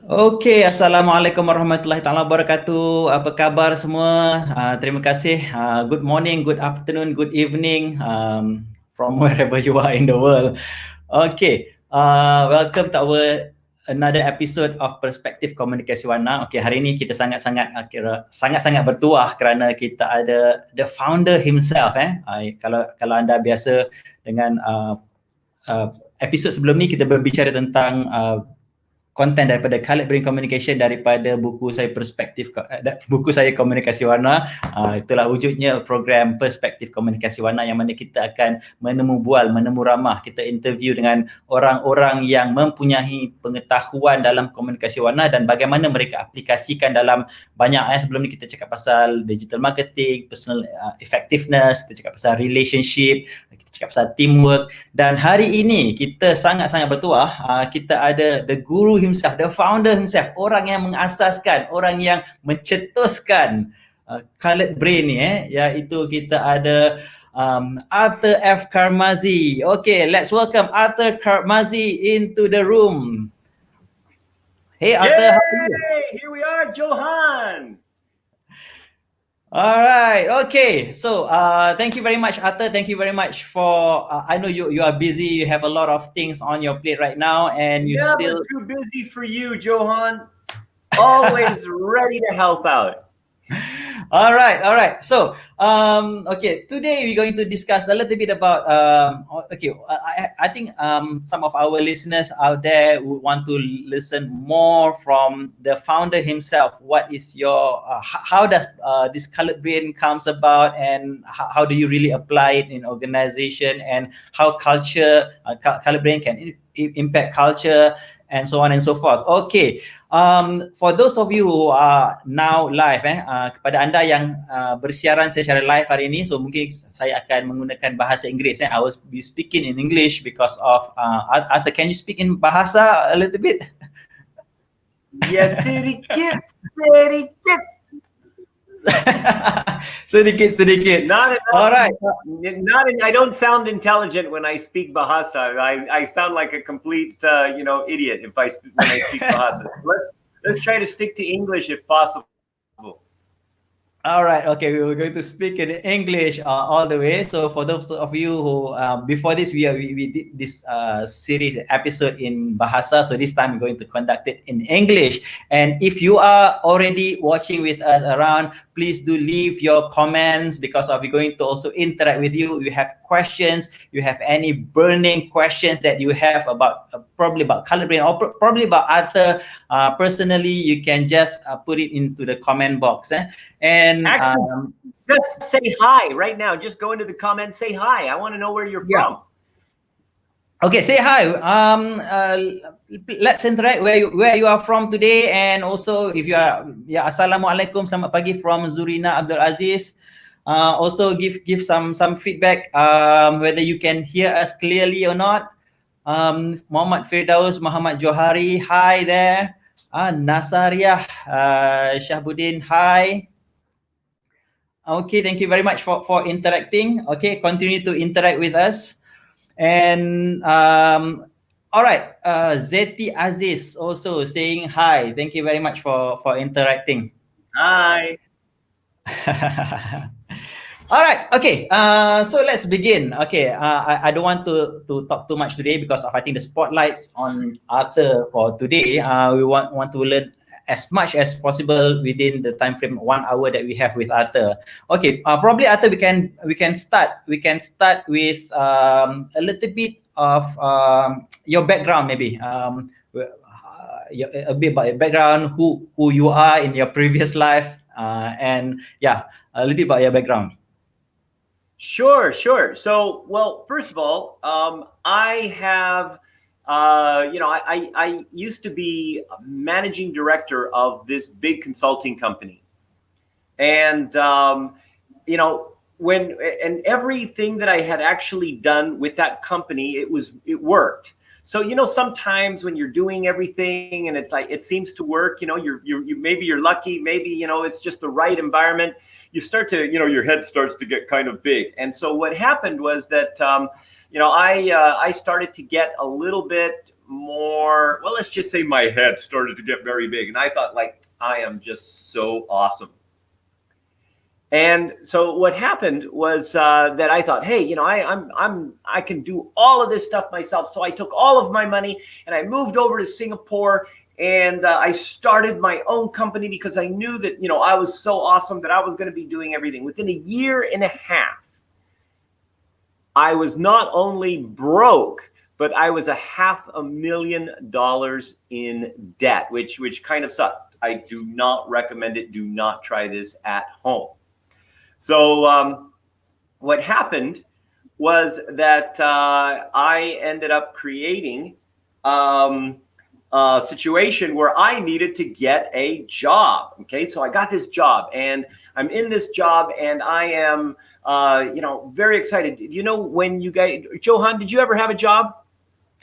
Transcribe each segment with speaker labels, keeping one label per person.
Speaker 1: Okey, Assalamualaikum warahmatullahi taala wabarakatuh. Apa khabar semua? Terima kasih. Good morning, good afternoon, good evening, from wherever you are in the world. Okay, welcome to our another episode of Perspektif Komunikasi Warna. Okay, hari ini kita sangat-sangat bertuah kerana kita ada the founder himself. Kalau anda biasa dengan episod sebelum ni kita berbicara tentang konten daripada Colored Brain Communication daripada buku saya buku saya Komunikasi Warna. Itulah wujudnya program Perspektif Komunikasi Warna yang mana kita akan menemubual, menemu ramah. Kita interview dengan orang-orang yang mempunyai pengetahuan dalam komunikasi warna dan bagaimana mereka aplikasikan dalam banyak. Sebelum ni kita cakap pasal digital marketing, personal effectiveness, kita cakap pasal relationship, kita cakap pasal teamwork, dan hari ini kita sangat-sangat bertuah. Kita ada the guru himself, the founder himself, orang yang mengasaskan, orang yang mencetuskan Colored Brain ni, iaitu kita ada Arthur F. Carmazzi. Okay, let's welcome Arthur Carmazzi into the room. Hey Arthur, how are you?
Speaker 2: Here we are, Johan.
Speaker 1: All right. Okay. So, thank you very much, Arthur. Thank you very much for. I know you are busy. You have a lot of things on your plate right now, and you
Speaker 2: Never
Speaker 1: still
Speaker 2: too busy for you, Johan. Always ready to help out.
Speaker 1: All right. So, okay. Today we're going to discuss a little bit about. I think some of our listeners out there would want to listen more from the founder himself. What is your? How does this Colored Brain comes about, and how do you really apply it in organization, and how culture, Colored Brain can impact culture, and so on and so forth. Okay. For those of you who are now live, kepada anda yang bersiaran secara live hari ini, so mungkin saya akan menggunakan bahasa Inggeris. I will be speaking in English because of Arthur. Can you speak in bahasa a little bit?
Speaker 2: Yes, sedikit.
Speaker 1: sedikit.
Speaker 2: Not enough.
Speaker 1: All right.
Speaker 2: I don't sound intelligent when I speak Bahasa. I sound like a complete, idiot when I speak Bahasa. Let's try to stick to English if possible.
Speaker 1: All right. Okay, we were going to speak in English all the way. So for those of you who before this we did this series episode in Bahasa. So this time we're going to conduct it in English. And if you are already watching with us around, please do leave your comments because we're going to also interact with you. You have questions, you have any burning questions that you have about probably about Colored Brain or probably about Arthur personally, you can just put it into the comment box. And
Speaker 2: actually, just say hi right now. Just go into the comments, say hi. I want to know where you're from.
Speaker 1: Okay, say hi. Let's interact where you are from today, and also if you are Assalamualaikum, selamat pagi from Zurina Abdul Aziz. Also give some feedback whether you can hear us clearly or not. Muhammad Firdaus, Muhammad Johari, hi there. Nasariah Shahbuddin, hi. Okay, thank you very much for interacting. Okay, continue to interact with us. And all right, Zeti Aziz also saying hi. Thank you very much for interacting.
Speaker 2: Hi.
Speaker 1: All right, okay, so let's begin. Okay, I don't want to talk too much today because I think the spotlight's on Arthur for today. We want to learn as much as possible within the time frame 1 hour that we have with Arthur. Okay, probably Arthur, we can start with a little bit of your background, maybe a bit about your background, who you are in your previous life, and a little bit about your background.
Speaker 2: Sure. So, well, first of all, I have. I used to be managing director of this big consulting company, and when everything that I had actually done with that company, it worked. So sometimes when you're doing everything and it's like it seems to work, maybe you're lucky, maybe it's just the right environment. You start to your head starts to get kind of big, and so what happened was that. I started to get a little bit more, well, let's just say my head started to get very big. And I thought, like, I am just so awesome. And so what happened was that I thought, hey, I can do all of this stuff myself. So I took all of my money and I moved over to Singapore, and I started my own company because I knew that, I was so awesome that I was going to be doing everything. Within a year and a half, I was not only broke, but I was $500,000 in debt, which kind of sucked. I do not recommend it. Do not try this at home. So what happened was that I ended up creating a situation where I needed to get a job. Okay, so I got this job, and I'm in this job, and I am, very excited. When you guys, Johan, did you ever have a job?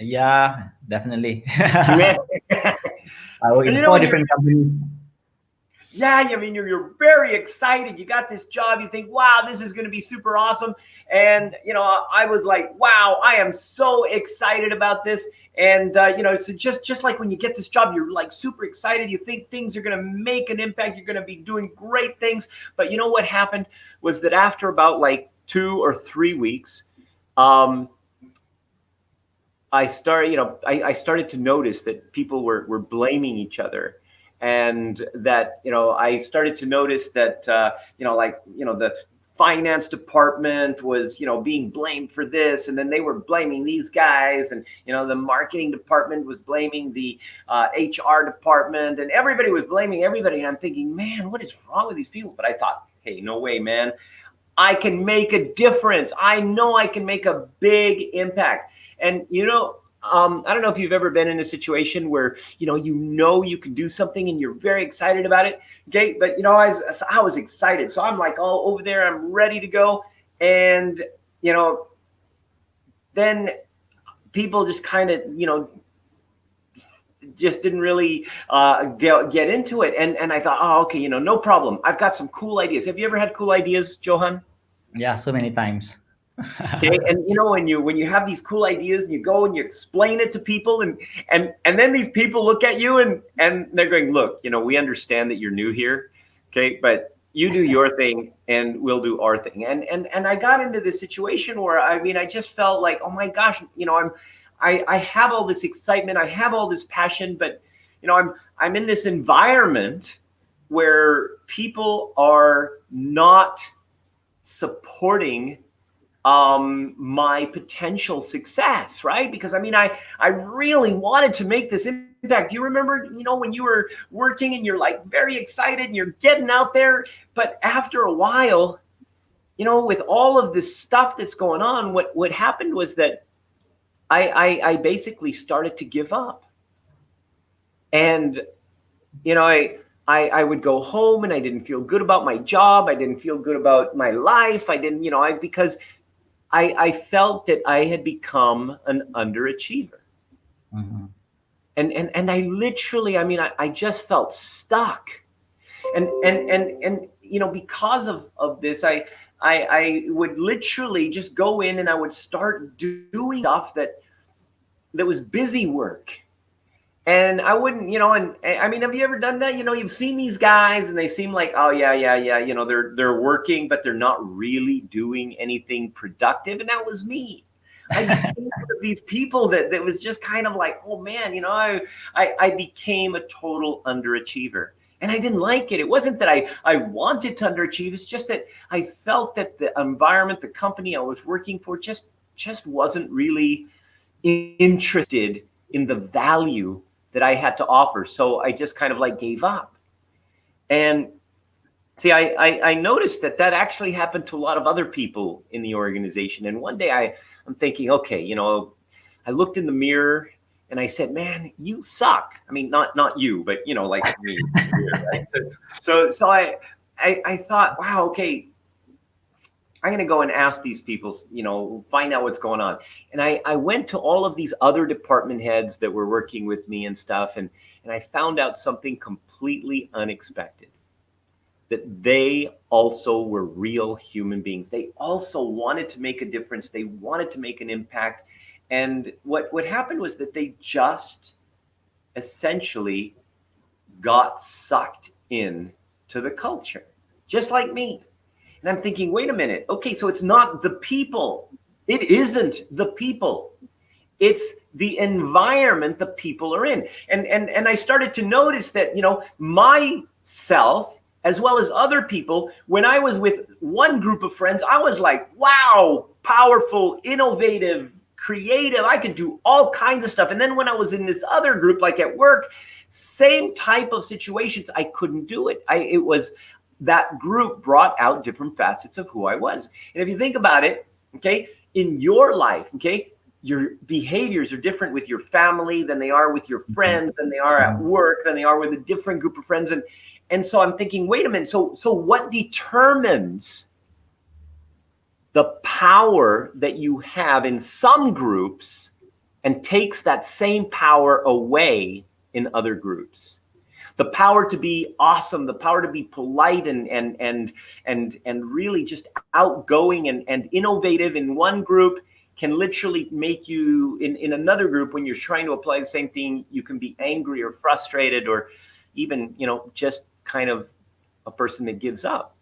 Speaker 1: Yeah, definitely.
Speaker 2: Yeah.
Speaker 1: I work in 4 different companies.
Speaker 2: Yeah, I mean, you're very excited. You got this job. You think, wow, this is going to be super awesome. And, I was like, wow, I am so excited about this. And, it's just like when you get this job, you're like super excited. You think things are going to make an impact. You're going to be doing great things. But you know what happened was that after about like 2 or 3 weeks, I started to notice that people were blaming each other. And that, I started to notice that, the finance department was, being blamed for this. And then they were blaming these guys. And, the marketing department was blaming the HR department. And everybody was blaming everybody. And I'm thinking, man, what is wrong with these people? But I thought, hey, no way, man. I can make a difference. I know I can make a big impact. And, I don't know if you've ever been in a situation where, you can do something and you're very excited about it. Okay. But, I was excited. So I'm like all over there. I'm ready to go. And, then people just kind of, just didn't really get into it. And I thought, oh, okay, no problem. I've got some cool ideas. Have you ever had cool ideas, Johan?
Speaker 1: Yeah, so many times.
Speaker 2: Okay, and when you have these cool ideas and you go and you explain it to people, and then these people look at you and they're going, look, we understand that you're new here, okay, but you do your thing and we'll do our thing. And I got into this situation where I just felt like, oh my gosh, I have all this excitement, I have all this passion, but I'm in this environment where people are not supporting my potential success, right? Because I really wanted to make this impact. Do you remember, when you were working and you're like very excited and you're getting out there, but after a while, with all of this stuff that's going on, what happened was that I basically started to give up. And, I would go home and I didn't feel good about my job. I didn't feel good about my life. I didn't, because I felt that I had become an underachiever.
Speaker 1: Mm-hmm.
Speaker 2: And I literally, I just felt stuck. And because of this, I would literally just go in and I would start doing stuff that was busy work. And I wouldn't, have you ever done that? You've seen these guys and they seem like, oh yeah. They're working, but they're not really doing anything productive. And that was me. I became one of these people that was just kind of like, oh man, I became a total underachiever. And I didn't like it. It wasn't that I wanted to underachieve. It's just that I felt that the environment, the company I was working for just wasn't really interested in the value that I had to offer. So I just kind of like gave up. And see, I noticed that actually happened to a lot of other people in the organization. And one day I'm thinking, okay, I looked in the mirror and I said, man, you suck. I mean, not you, but like me. Right? So I thought, wow, okay, I'm going to go and ask these people, find out what's going on. And I went to all of these other department heads that were working with me and stuff. And I found out something completely unexpected, that they also were real human beings. They also wanted to make a difference. They wanted to make an impact. And what happened was that they just essentially got sucked in to the culture, just like me. And I'm thinking, wait a minute. Okay, so it's not the people. It isn't the people. It's the environment the people are in. And I started to notice that, you know, myself, as well as other people, when I was with one group of friends, I was like, wow, powerful, innovative, creative. I could do all kinds of stuff. And then when I was in this other group, like at work, same type of situations, I couldn't do it. It was that group brought out different facets of who I was. And if you think about it, okay, in your life, okay, your behaviors are different with your family than they are with your friends, than they are at work, than they are with a different group of friends. And so I'm thinking, wait a minute, so what determines the power that you have in some groups and takes that same power away in other groups? The power to be awesome, the power to be polite and really just outgoing and innovative in one group can literally make you in another group, when you're trying to apply the same thing, you can be angry or frustrated, or even, you know, just kind of a person that gives up.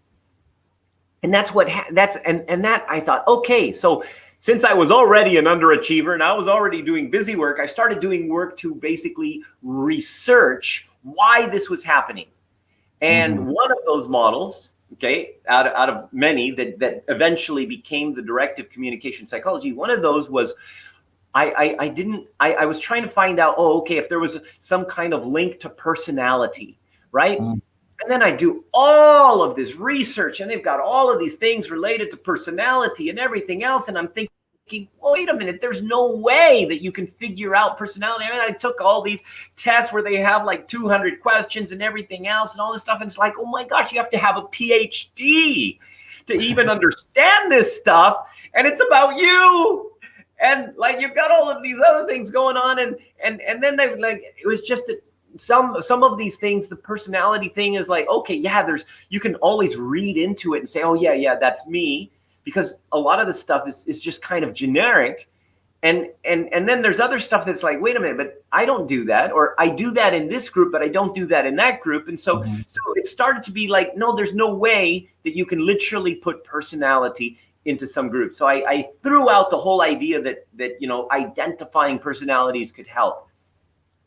Speaker 2: And that's that I thought, okay, so since I was already an underachiever and I was already doing busy work, I started doing work to basically research why this was happening. And one of those models, okay, out of many that eventually became the directive communication psychology, one of those was I was trying to find out, okay, if there was some kind of link to personality, right? And then I do all of this research, and they've got all of these things related to personality and everything else. And I'm thinking, wait a minute, there's no way that you can figure out personality. I mean, I took all these tests where they have like 200 questions and everything else and all this stuff. And it's like, oh my gosh, you have to have a PhD to even understand this stuff. And it's about you. And like, you've got all of these other things going on. And then they like, it was just that some of these things, the personality thing is like, okay, yeah, you can always read into it and say, oh yeah, that's me. Because a lot of the stuff is just kind of generic. And then there's other stuff that's like, wait a minute, but I don't do that. Or I do that in this group, but I don't do that in that group. And so it started to be like, no, there's no way that you can literally put personality into some group. So I threw out the whole idea that you know, identifying personalities could help.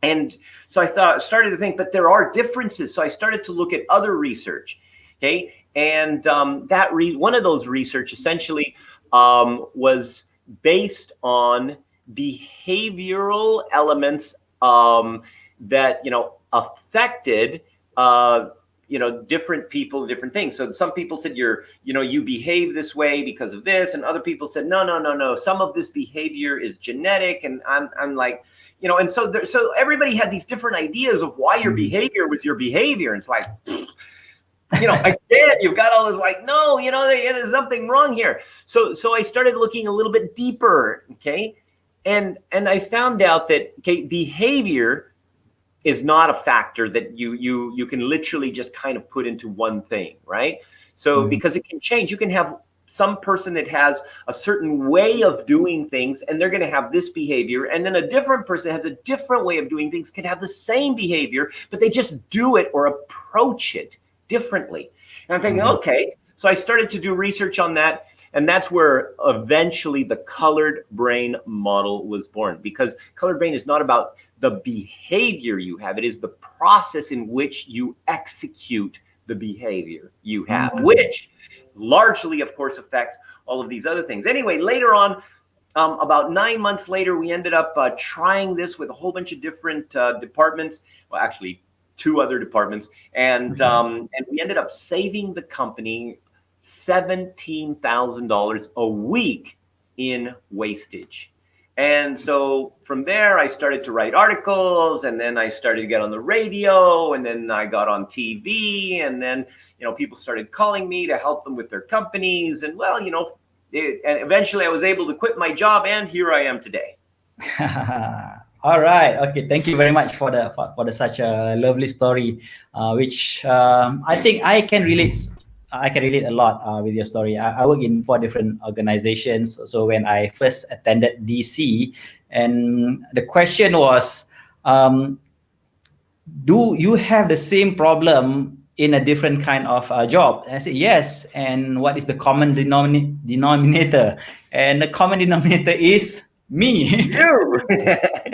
Speaker 2: And so I started to think, but there are differences. So I started to look at other research. Okay. And one of those research essentially was based on behavioral elements that, you know, affected, you know, different people, different things. So some people said you behave this way because of this. And other people said, no. Some of this behavior is genetic. And I'm like, you know, and so everybody had these different ideas of why your behavior was your behavior. And it's like, you know, again, you've got all this like, no, you know, there's something wrong here. So I started looking a little bit deeper, okay? And I found out that, okay, behavior is not a factor that you can literally just kind of put into one thing, right? So because it can change, you can have some person that has a certain way of doing things and they're going to have this behavior, and then a different person has a different way of doing things, can have the same behavior, but they just do it or approach it differently. And I'm thinking, okay, so I started to do research on that, and that's where eventually the colored brain model was born, because colored brain is not about the behavior you have, it is the process in which you execute the behavior you have, which largely, of course, affects all of these other things. Anyway, later on, about 9 months later, we ended up trying this with a whole bunch of different departments. Well, actually, 2 other departments, and we ended up saving the company $17,000 a week in wastage. And so from there, I started to write articles, and then I started to get on the radio, and then I got on TV, and then, you know, people started calling me to help them with their companies. And well, you know, and eventually I was able to quit my job, and here I am today.
Speaker 1: All right. Okay. Thank you very much for such a lovely story, which I think I can relate I can relate a lot with your story. I work in 4 different organizations. So when I first attended DC, and the question was, do you have the same problem in a different kind of job? And I said yes. And what is the common denominator? And the common denominator is me.
Speaker 2: You.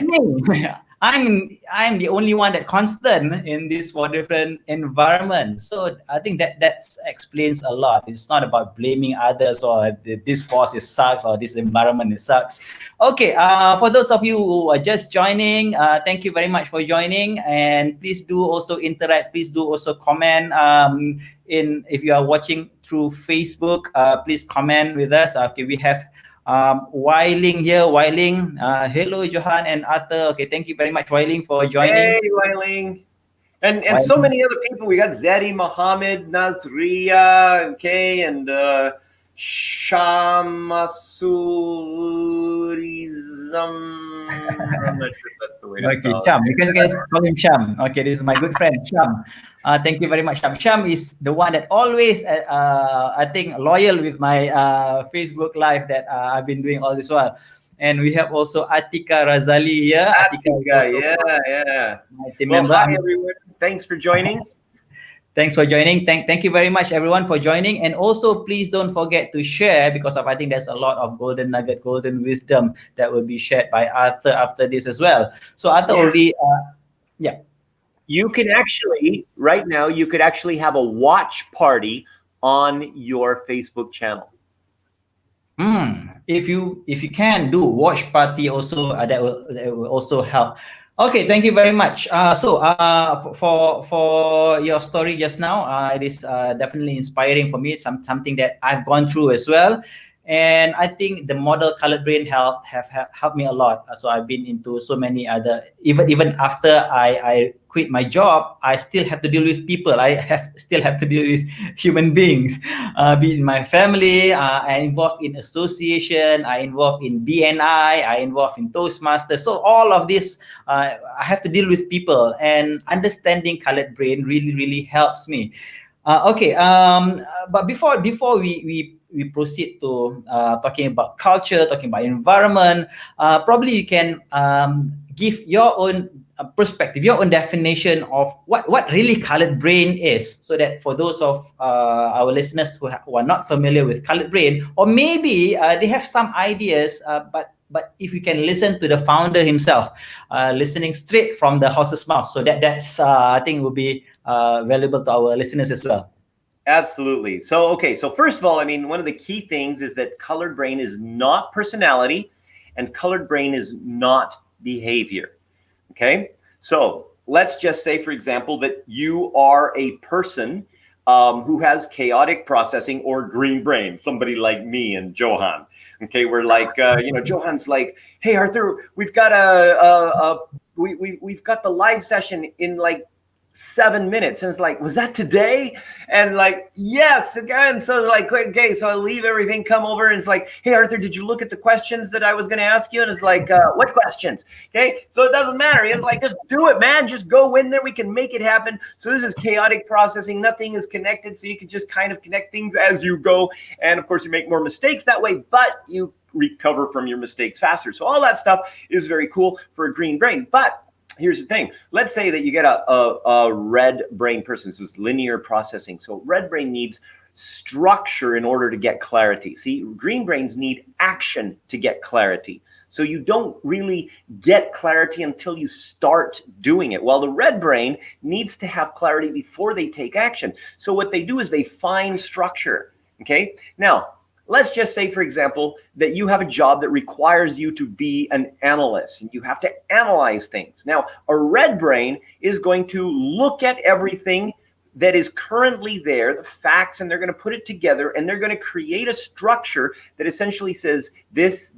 Speaker 1: Me. I'm the only one that constant in these 4 different environments. So I think that explains a lot. It's not about blaming others or this boss is sucks or this environment is sucks. Okay, for those of you who are just joining, thank you very much for joining, and please do also interact. Please do also comment. If you are watching through Facebook, please comment with us. Okay, we have Weiling here. Weiling, hello Johan and Arthur. Okay, thank you very much, Weiling, for joining.
Speaker 2: Hey, Weiling. And so many other people. We got Zeddy, Mohammed, Nazria, okay, and Shamasurizam. I'm not sure if that's the way to spell it.
Speaker 1: Cham. You can guys call him Sham. Okay, this is my good friend Sham. Thank you very much, Sham. Sham is the one that always, I think, loyal with my Facebook live that I've been doing all this while. And we have also Atika Razali here.
Speaker 2: Atika, yeah.
Speaker 1: My team
Speaker 2: Well,
Speaker 1: member.
Speaker 2: hi everyone. Thanks for joining.
Speaker 1: Thanks for joining. Thank you very much, everyone, for joining. And also, please don't forget to share, because I think there's a lot of golden nugget, golden wisdom that will be shared by Arthur after this as well. So Arthur already,
Speaker 2: You can actually, right now, you could actually have a watch party on your Facebook channel.
Speaker 1: If you can do watch party also, that will also help. Okay, thank you very much. For your story just now, it is definitely inspiring for me. It's something that I've gone through as well. And I think the model Colored Brain have helped me a lot. So I've been into so many other, even after I quit my job, I still have to deal with people. I still have to deal with human beings, be it my family. I involved in association. I involved in BNI. I involved in Toastmasters. So all of this, I have to deal with people, and understanding Colored Brain really helps me. But before we proceed to talking about culture, talking about environment, probably you can give your own perspective, your own definition of what really Colored Brain is, so that for those of our listeners who are not familiar with Colored Brain, or maybe they have some ideas, but if you can listen to the founder himself, listening straight from the horse's mouth, so that's I think will be valuable to our listeners as well.
Speaker 2: Absolutely. So first of all, I mean, one of the key things is that Colored Brain is not personality, and Colored Brain is not behavior. Okay, so let's just say, for example, that you are a person who has chaotic processing or green brain, somebody like me and Johan. Okay, we're like, Johan's like, hey Arthur, we've got we've got the live session in like 7 minutes, and it's like, was that today? And like, yes, again. So like, okay, so I leave everything, come over, and it's like, hey Arthur, did you look at the questions that I was going to ask you? And it's like, what questions? Okay, so it doesn't matter. It's like, just do it, man. Just go in there. We can make it happen. So this is chaotic processing. Nothing is connected, so you can just kind of connect things as you go. And of course, you make more mistakes that way, but you recover from your mistakes faster. So all that stuff is very cool for a green brain. But here's the thing. Let's say that you get a red brain person. This is linear processing. So red brain needs structure in order to get clarity. See, green brains need action to get clarity. So you don't really get clarity until you start doing it. While the red brain needs to have clarity before they take action. So what they do is they find structure. Okay. Now, let's just say, for example, that you have a job that requires you to be an analyst, and you have to analyze things. Now, a red brain is going to look at everything that is currently there, the facts, and they're going to put it together, and they're going to create a structure that essentially says this.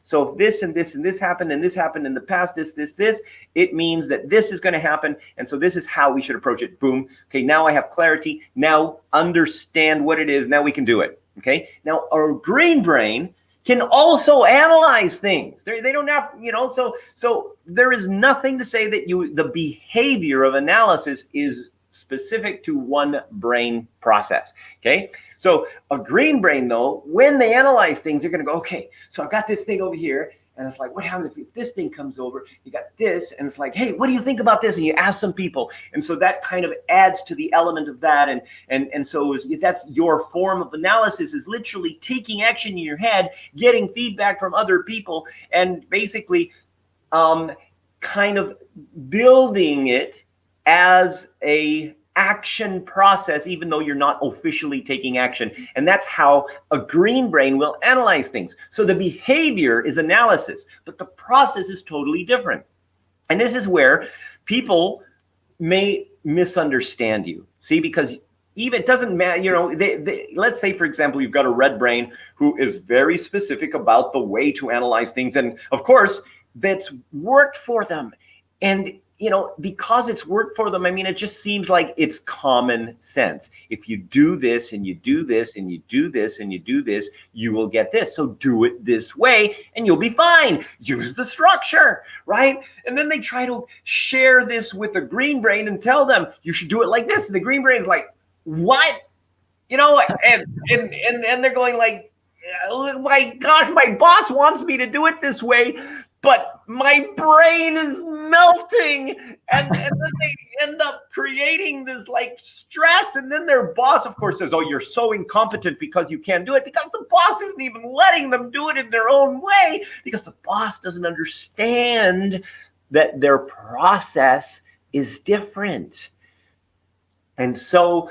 Speaker 2: So if this and this and this happened and this happened in the past, this, it means that this is going to happen. And so this is how we should approach it. Boom. Okay, now I have clarity. Now understand what it is. Now we can do it. Okay, now our green brain can also analyze things. They don't have, so there is nothing to say that the behavior of analysis is specific to one brain process. Okay. So a green brain, though, when they analyze things, they're going to go, okay, so I've got this thing over here. And it's like, what happens if this thing comes over? You got this, and it's like, hey, what do you think about this? And you ask some people, and so that kind of adds to the element of that. And so that's your form of analysis, is literally taking action in your head, getting feedback from other people, and basically kind of building it as a action process, even though you're not officially taking action. And that's how a green brain will analyze things. So the behavior is analysis, but the process is totally different. And this is where people may misunderstand you. See, because even it doesn't matter, you know, let's say, for example, you've got a red brain who is very specific about the way to analyze things. And of course, that's worked for them. And you know, because it's worked for them, I mean, it just seems like it's common sense. If you do this and you do this and you do this and you do this, you will get this. So do it this way and you'll be fine. Use the structure, right? And then they try to share this with the green brain and tell them you should do it like this. And the green brain is like, what? You know, and they're going like, oh my gosh, my boss wants me to do it this way, but my brain is melting, and then they end up creating this like stress, and then their boss, of course, says, oh, you're so incompetent because you can't do it, because the boss isn't even letting them do it in their own way, because the boss doesn't understand that their process is different. And so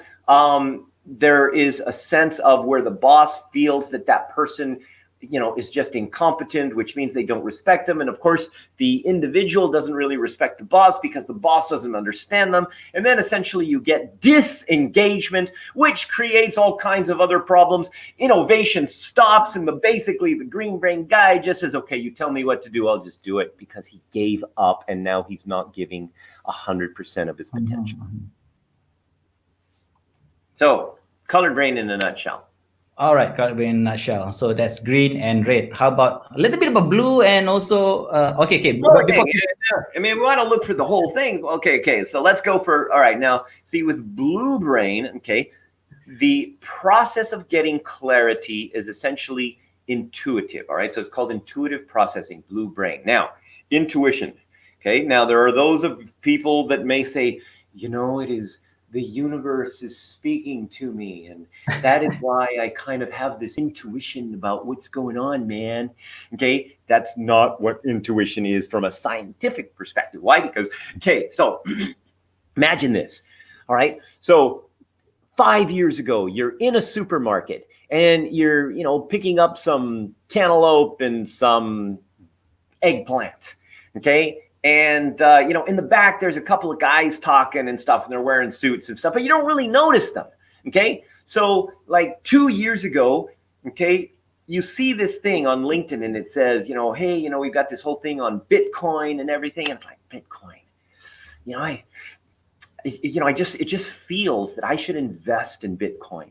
Speaker 2: there is a sense of where the boss feels that that person, you know, is just incompetent, which means they don't respect them. And of course, the individual doesn't really respect the boss because the boss doesn't understand them. And then essentially you get disengagement, which creates all kinds of other problems. Innovation stops, and basically the green brain guy just says, okay, you tell me what to do, I'll just do it, because he gave up and now he's not giving 100% of his potential. So colored brain in a nutshell.
Speaker 1: All right, colored brain in a nutshell. So that's green and red. How about a little bit of a blue and also, okay. But before...
Speaker 2: I mean, we want to look for the whole thing. Okay. So let's go for, all right. Now, see, with blue brain, okay, the process of getting clarity is essentially intuitive. All right. So it's called intuitive processing, blue brain. Now, intuition. Okay. Now, there are those of people that may say, you know, it is the universe is speaking to me, and that is why I kind of have this intuition about what's going on, man. Okay, that's not what intuition is from a scientific perspective. Why? Because, okay, so imagine this. All right, so 5 years ago, you're in a supermarket and you're, you know, picking up some cantaloupe and some eggplant. Okay. And, you know, in the back, there's a couple of guys talking and stuff, and they're wearing suits and stuff, but you don't really notice them. Okay. So like 2 years ago, okay, you see this thing on LinkedIn and it says, you know, hey, you know, we've got this whole thing on Bitcoin and everything. And it's like, Bitcoin, you know, it just feels that I should invest in Bitcoin.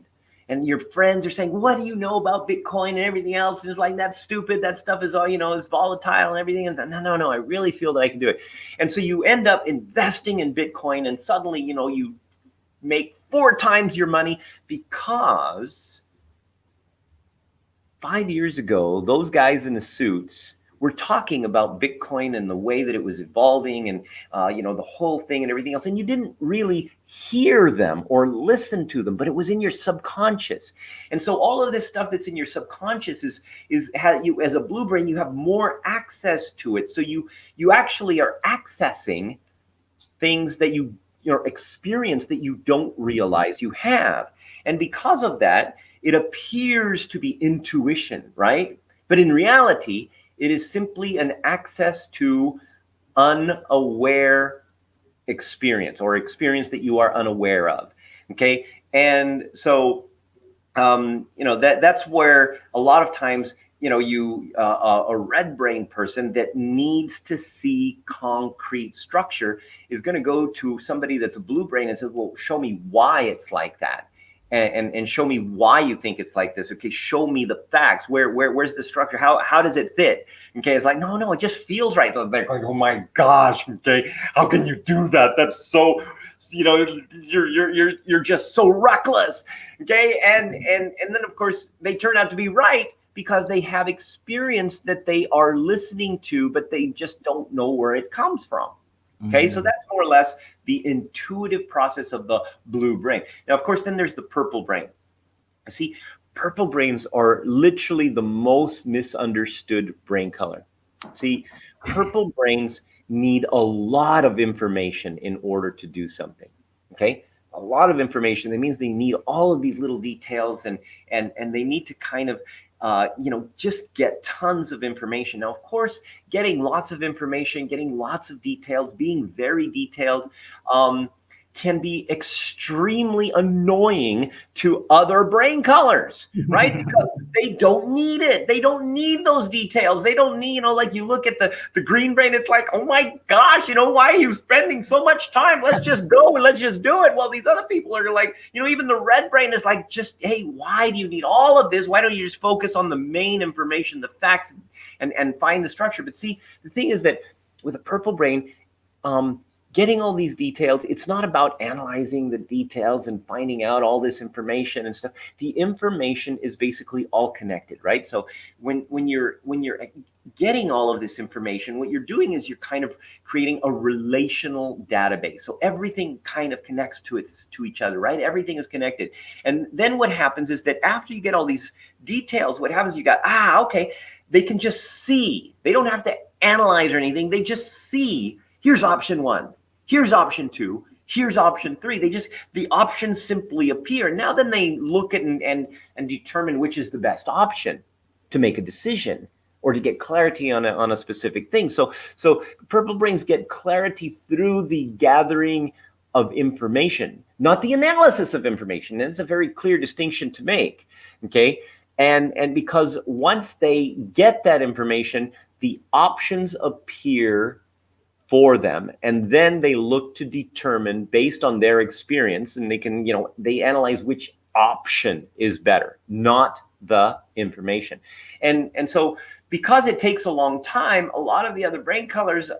Speaker 2: And your friends are saying, what do you know about Bitcoin and everything else? And it's like, that's stupid. That stuff is all, you know, is volatile and everything. And no, I really feel that I can do it. And so you end up investing in Bitcoin, and suddenly, you know, you make 4 times your money, because 5 years ago, those guys in the suits were talking about Bitcoin and the way that it was evolving, and you know, the whole thing and everything else. And you didn't really hear them or listen to them, but it was in your subconscious. And so all of this stuff that's in your subconscious is how you, as a blue brain, you have more access to it. So you actually are accessing things that you experience that you don't realize you have. And because of that, it appears to be intuition, right? But in reality, it is simply an access to unaware experience, or experience that you are unaware of. Okay. And so, you know, that's where a lot of times, you know, a red brain person that needs to see concrete structure is going to go to somebody that's a blue brain and says, well, show me why it's like that. and show me why you think it's like this. Okay, show me the facts. Where's the structure? How does it fit? Okay, it's like, no, it just feels right. They're like, oh my gosh, okay, how can you do that? That's so, you're just so reckless. Okay, and then of course they turn out to be right, because they have experience that they are listening to, but they just don't know where it comes from. Okay, so that's more or less the intuitive process of the blue brain. Now, of course, then there's the purple brain. See, purple brains are literally the most misunderstood brain color. See, purple brains need a lot of information in order to do something. Okay, a lot of information. That means they need all of these little details, and they need to kind of just get tons of information. Now, of course, getting lots of information, getting lots of details, being very detailed, can be extremely annoying to other brain colors, right? Because they don't need it. They don't need those details. They don't need, like you look at the green brain, it's like, oh my gosh, why are you spending so much time? Let's just go and let's just do it. Well, these other people are like, even the red brain is like, just, hey, why do you need all of this? Why don't you just focus on the main information, the facts, and find the structure? But see, the thing is that with a purple brain, getting all these details, it's not about analyzing the details and finding out all this information and stuff. The information is basically all connected, right? So when you're getting all of this information, what you're doing is you're kind of creating a relational database. So everything kind of connects to each other, right? Everything is connected. And then what happens is that after you get all these details, what happens, you got, okay, they can just see. They don't have to analyze or anything. They just see, here's option 1. Here's option 2. Here's option 3. The options simply appear. Now then they look at and determine which is the best option to make a decision or to get clarity on a specific thing. So purple brains get clarity through the gathering of information, not the analysis of information. And it's a very clear distinction to make. Okay. And because once they get that information, the options appear for them, and then they look to determine based on their experience, and they can, they analyze which option is better, not the information. And so because it takes a long time, a lot of the other brain colors,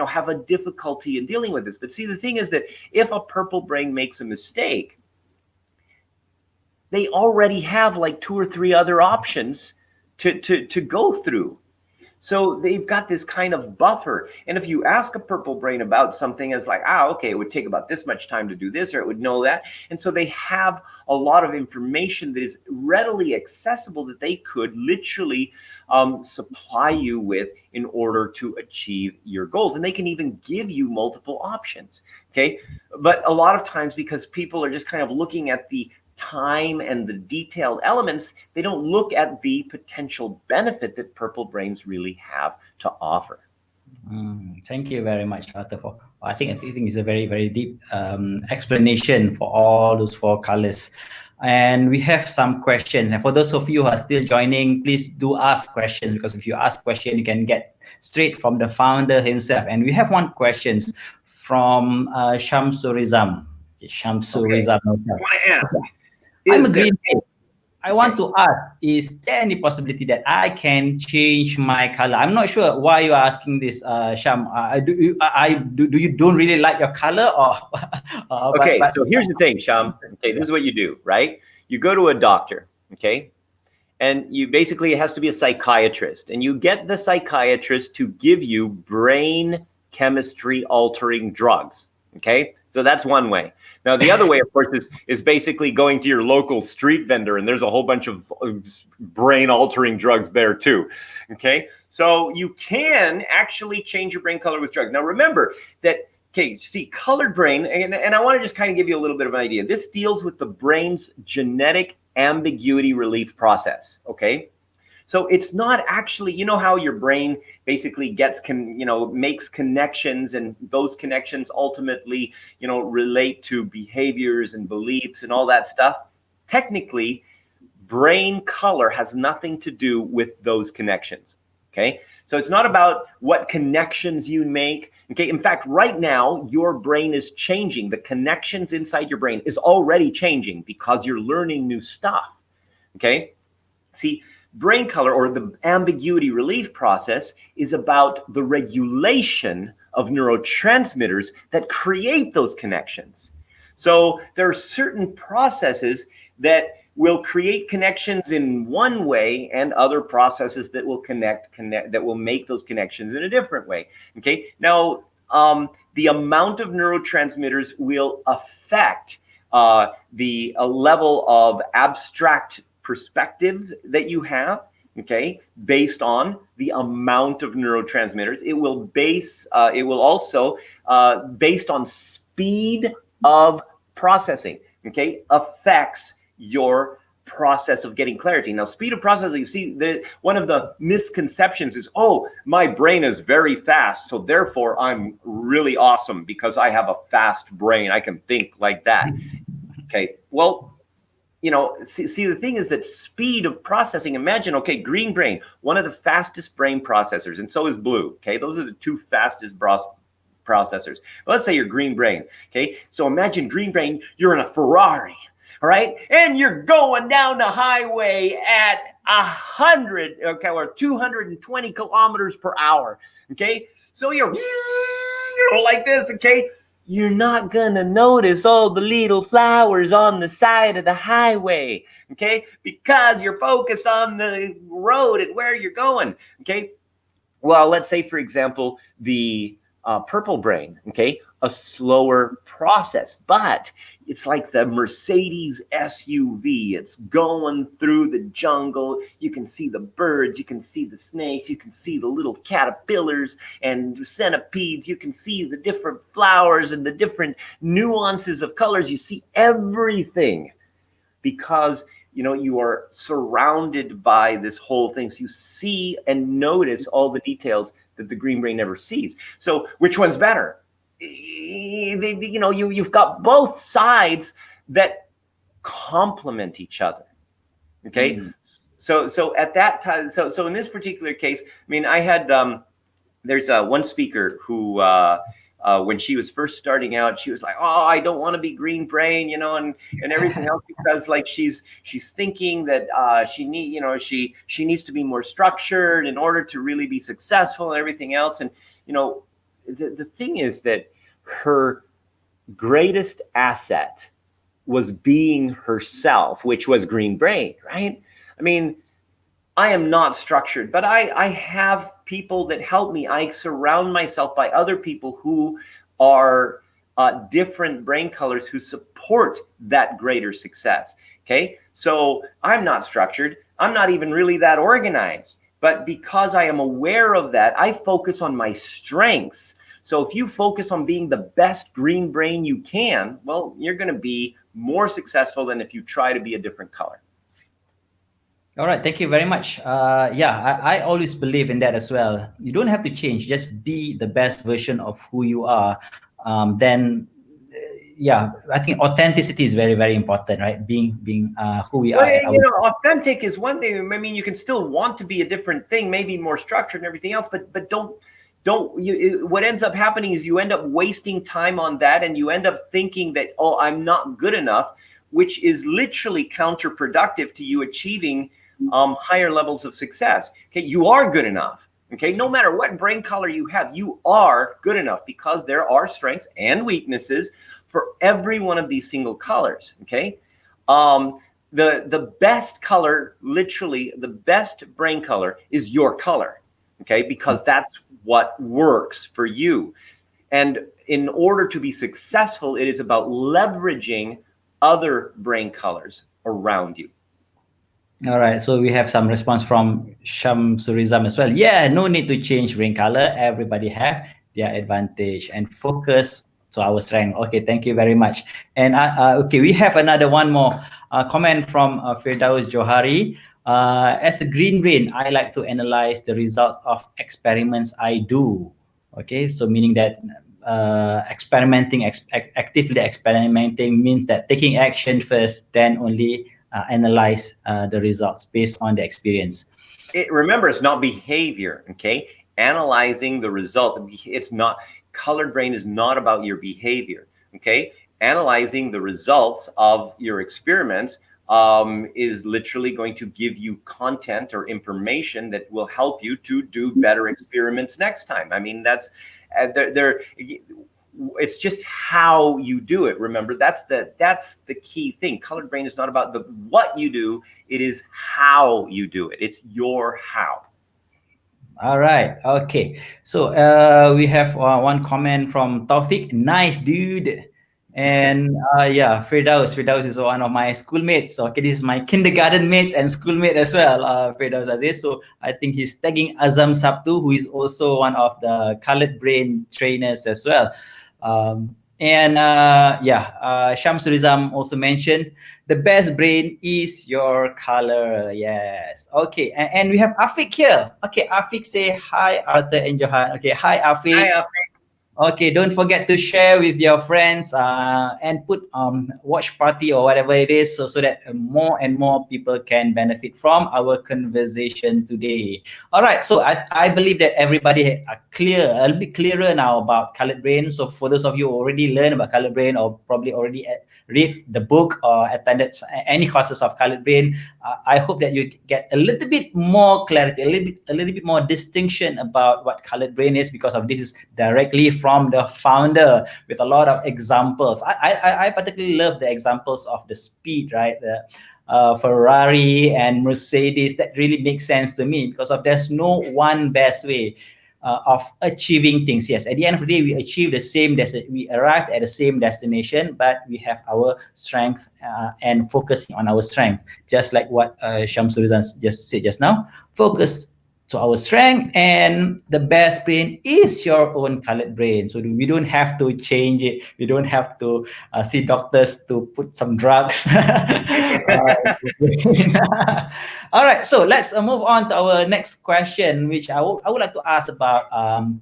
Speaker 2: have a difficulty in dealing with this. But see, the thing is that if a purple brain makes a mistake, they already have like 2 or 3 other options to go through. So they've got this kind of buffer. And if you ask a purple brain about something, it's like, okay, it would take about this much time to do this, or it would know that. And so they have a lot of information that is readily accessible that they could literally supply you with in order to achieve your goals. And they can even give you multiple options. Okay. But a lot of times, because people are just kind of looking at the time and the detailed elements, they don't look at the potential benefit that purple brains really have to offer.
Speaker 1: Thank you very much, Arthur. I think it's a very, very deep explanation for all those 4 colors. And we have some questions. And for those of you who are still joining, please do ask questions, because if you ask questions, you can get straight from the founder himself. And we have one question from Shamsurizam. Shamsurizam. I'm a green brain. I want to ask, is there any possibility that I can change my color? I'm not sure why you are asking this, Sham. Do you don't really like your color, or?
Speaker 2: Okay, so here's the thing, Sham. Okay, this is what you do, right? You go to a doctor, okay? And you basically, it has to be a psychiatrist. And you get the psychiatrist to give you brain chemistry altering drugs, okay? So that's one way. Now, the other way, of course, is basically going to your local street vendor, and there's a whole bunch of brain-altering drugs there, too. Okay? So you can actually change your brain color with drugs. Now, remember that, okay, see, colored brain, and I want to just kind of give you a little bit of an idea. This deals with the brain's genetic ambiguity relief process, okay? So it's not actually, how your brain basically makes connections, and those connections ultimately, relate to behaviors and beliefs and all that stuff. Technically, brain color has nothing to do with those connections. Okay, so it's not about what connections you make. Okay, in fact, right now your brain is changing. The connections inside your brain is already changing because you're learning new stuff. Okay, see, brain color, or the ambiguity relief process, is about the regulation of neurotransmitters that create those connections. So there are certain processes that will create connections in one way, and other processes that will connect that will make those connections in a different way. Okay, now the amount of neurotransmitters will affect the level of abstract perspective that you have. Okay, based on the amount of neurotransmitters. It will also based on speed of processing. Okay, affects your process of getting clarity. Now, speed of processing, you see, one of the misconceptions is, oh, my brain is very fast, so therefore I'm really awesome because I have a fast brain. I can think like that. Okay, well, you know, see, the thing is that speed of processing, imagine, okay, green brain, one of the fastest brain processors, and so is blue. Okay, those are the two fastest processors. Let's say you're green brain. Okay, so imagine green brain, you're in a Ferrari. All right, and you're going down the highway at 100, okay, or 220 kilometers per hour. Okay, so you're like this. Okay, you're not gonna notice all the little flowers on the side of the highway. Okay, because you're focused on the road and where you're going. Okay, well, let's say, for example, the purple brain. Okay, a slower process, but it's like the Mercedes SUV. It's going through the jungle. You can see the birds, you can see the snakes, you can see the little caterpillars and centipedes. You can see the different flowers and the different nuances of colors. You see everything because, you know, you are surrounded by this whole thing. So you see and notice all the details that the green brain never sees. So which one's better? You know, you've got both sides that complement each other. Okay, so at that time, so in this particular case, I mean, I had there's one speaker who when she was first starting out, she was like, oh, I don't want to be green brain, you know, and everything else, because like she's thinking that she needs to be more structured in order to really be successful and everything else. And you know, the thing is that her greatest asset was being herself, which was green brain, right? I mean, I am not structured, but I have people that help me. I surround myself by other people who are different brain colors who support that greater success. Okay, so I'm not structured. I'm not even really that organized. But because I am aware of that, I focus on my strengths. So if you focus on being the best green brain you can, well, you're going to be more successful than if you try to be a different color.
Speaker 1: All right, thank you very much. Yeah, I always believe in that as well. You don't have to change, just be the best version of who you are. Then, yeah, I think authenticity is very, very important, right? Being who we are.
Speaker 2: You know, authentic is one thing. I mean, you can still want to be a different thing, maybe more structured and everything else, but what ends up happening is you end up wasting time on that, and you end up thinking that, oh, I'm not good enough, which is literally counterproductive to you achieving higher levels of success. Okay, you are good enough. Okay, no matter what brain color you have, you are good enough, because there are strengths and weaknesses for every one of these single colors. Okay, the best color, literally the best brain color, is your color. Okay, because that's what works for you. And in order to be successful, it is about leveraging other brain colors around you.
Speaker 1: All right, so we have some response from Shamsurizam as well. Yeah, no need to change brain color. Everybody have their advantage and focus to our strength. Okay, thank you very much. And okay, we have one more comment from Firdaus Johari. As a green brain, I like to analyze the results of experiments I do. Okay, so meaning that actively experimenting means that taking action first, then only analyze the results based on the experience.
Speaker 2: Remember, it's not behavior, okay? Analyzing the results. It's not, colored brain is not about your behavior, okay? Analyzing the results of your experiments is literally going to give you content or information that will help you to do better experiments next time. I mean, that's it's just how you do it. Remember, that's the key thing. Colored brain is not about the what you do, it is how you do it. It's your how.
Speaker 1: All right. Okay. So we have one comment from Taufik. Nice, dude. And yeah, Firdaus is one of my schoolmates. Okay, this is my kindergarten mates and schoolmate as well, Firdaus Aziz. So I think he's tagging Azam Sabtu, who is also one of the colored brain trainers as well. And Shamsurizam also mentioned the best brain is your color. Yes. Okay. And we have Afik here. Okay, Afik say hi, Arthur and Johan. Okay, hi, Afik.
Speaker 2: Hi,
Speaker 1: Okay, don't forget to share with your friends and put watch party or whatever it is, so that more and more people can benefit from our conversation today. All right, so I believe that everybody are clear, a little bit clearer now about colored brain. So for those of you who already learned about colored brain or probably already read the book or attended any courses of colored brain, I hope that you get a little bit more clarity, a little bit more distinction about what colored brain is, because of this is directly from the founder with a lot of examples. I particularly love the examples of the speed, right? The Ferrari and Mercedes, that really makes sense to me, because of there's no one best way of achieving things. Yes, at the end of the day, we achieve the same we arrived at the same destination, but we have our strength and focusing on our strength, just like what Shamsurizan just said just now. Focus to our strength, and the best brain is your own colored brain. So we don't have to change it. We don't have to see doctors to put some drugs. All right, so let's move on to our next question, which I would like to ask about